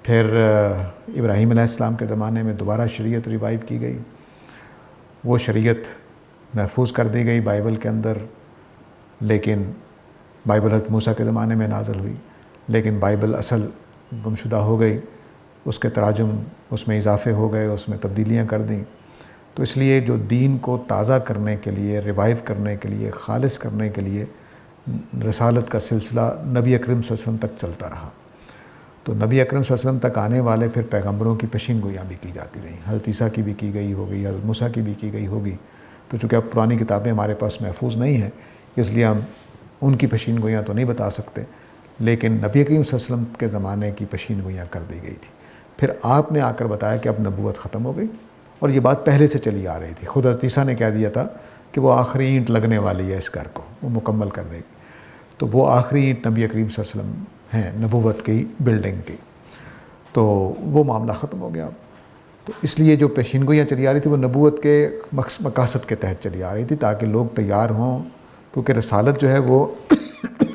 پھر ابراہیم علیہ السلام کے زمانے میں دوبارہ شریعت ریوائیو کی گئی. وہ شریعت محفوظ کر دی گئی بائبل کے اندر, لیکن بائبل حضرت موسیٰ کے زمانے میں نازل ہوئی, لیکن بائبل اصل گمشدہ ہو گئی, اس کے تراجم اس میں اضافے ہو گئے, اس میں تبدیلیاں کر دیں. تو اس لیے جو دین کو تازہ کرنے کے لیے, ریوائیو کرنے کے لیے, خالص کرنے کے لیے رسالت کا سلسلہ نبی اکرم صلی اللہ علیہ وسلم تک چلتا رہا. تو نبی اکرم صلی اللہ علیہ وسلم تک آنے والے پھر پیغمبروں کی پیشین گوئیاں بھی کی جاتی رہیں. حضرت عیسیٰ کی بھی کی گئی ہوگی, حضرت موسیٰ کی بھی کی گئی ہوگی. تو چونکہ اب پرانی کتابیں ہمارے پاس محفوظ نہیں ہیں, اس لیے ہم ان کی پیشین گوئیاں تو نہیں بتا سکتے, لیکن نبی کریم صلی اللہ علیہ وسلم کے زمانے کی پیشین گوئیاں کر دی گئی تھی. پھر آپ نے آ کر بتایا کہ اب نبوت ختم ہو گئی, اور یہ بات پہلے سے چلی آ رہی تھی. خود حضرت عیسیٰ نے کہہ دیا تھا کہ وہ آخری اینٹ لگنے والی ہے اس گھر کو, وہ مکمل کر دے گی. تو وہ آخری اینٹ نبی کریم صلی اللہ علیہ وسلم ہیں نبوت کی بلڈنگ کی. تو وہ معاملہ ختم ہو گیا. تو اس لیے جو پیشین گوئیاں چلی آ رہی تھی وہ نبوت کے مقاصد کے تحت چلی آ رہی تھی, تاکہ لوگ تیار ہوں. کیونکہ رسالت جو ہے وہ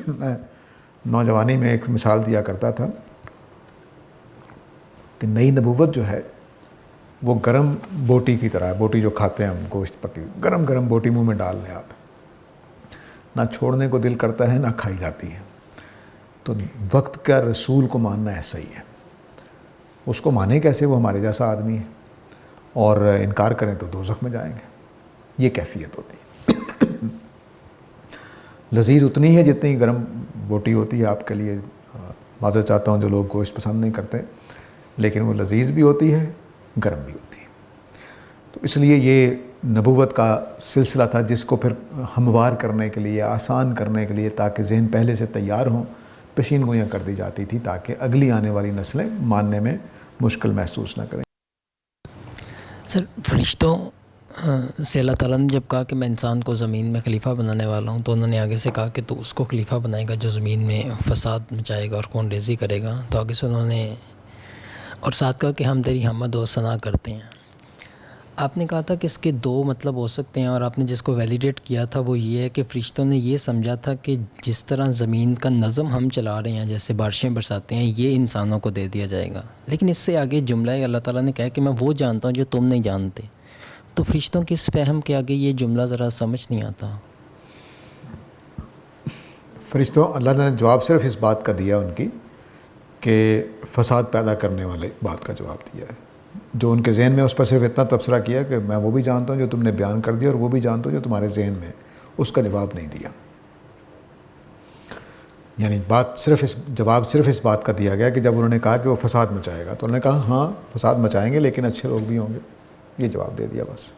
میں نوجوانی میں ایک مثال دیا کرتا تھا کہ نئی نبوت جو ہے وہ گرم بوٹی کی طرح ہے. بوٹی جو کھاتے ہیں ہم, گوشت پکی, گرم گرم بوٹی منہ میں ڈال لیں آپ, نہ چھوڑنے کو دل کرتا ہے نہ کھائی جاتی ہے. تو وقت کا رسول کو ماننا ایسا ہی ہے. اس کو مانیں کیسے, وہ ہمارے جیسا آدمی ہے, اور انکار کریں تو دوزخ میں جائیں گے. یہ کیفیت ہوتی ہے. لذیذ اتنی ہے جتنی گرم بوٹی ہوتی ہے آپ کے لیے. معذرت چاہتا ہوں جو لوگ گوشت پسند نہیں کرتے, لیکن وہ لذیذ بھی ہوتی ہے, گرم بھی ہوتی ہے. تو اس لیے یہ نبوت کا سلسلہ تھا جس کو پھر ہموار کرنے کے لیے, آسان کرنے کے لیے, تاکہ ذہن پہلے سے تیار ہوں, پیشین گوئیاں کر دی جاتی تھی تاکہ اگلی آنے والی نسلیں ماننے میں مشکل محسوس نہ کریں. سر, فرشتوں سے اللہ تعالیٰ نے جب کہا کہ میں انسان کو زمین میں خلیفہ بنانے والا ہوں, تو انہوں نے آگے سے کہا کہ تو اس کو خلیفہ بنائے گا جو زمین میں فساد مچائے گا اور خون ریزی کرے گا. تو آگے سے انہوں نے اور ساتھ کہا کہ ہم تیری حمد و ثنا کرتے ہیں. آپ نے کہا تھا کہ اس کے دو مطلب ہو سکتے ہیں, اور آپ نے جس کو ویلیڈیٹ کیا تھا وہ یہ ہے کہ فرشتوں نے یہ سمجھا تھا کہ جس طرح زمین کا نظم ہم چلا رہے ہیں, جیسے بارشیں برساتے ہیں, یہ انسانوں کو دے دیا جائے گا. لیکن اس سے آگے جملہ ہے, اللہ تعالیٰ نے کہا کہ میں وہ جانتا ہوں جو تم نہیں جانتے. تو فرشتوں کی اس فہم کے آگے یہ جملہ ذرا سمجھ نہیں آتا. فرشتوں, اللہ نے جواب صرف اس بات کا دیا ان کی کہ فساد پیدا کرنے والے بات کا جواب دیا ہے. جو ان کے ذہن میں اس پر صرف اتنا تبصرہ کیا کہ میں وہ بھی جانتا ہوں جو تم نے بیان کر دیا, اور وہ بھی جانتا ہوں جو تمہارے ذہن میں ہے, اس کا جواب نہیں دیا. یعنی جواب صرف اس بات کا دیا گیا کہ جب انہوں نے کہا کہ وہ فساد مچائے گا, تو انہوں نے کہا ہاں فساد مچائیں گے لیکن اچھے لوگ بھی ہوں گے. یہ جواب دے دیا بس.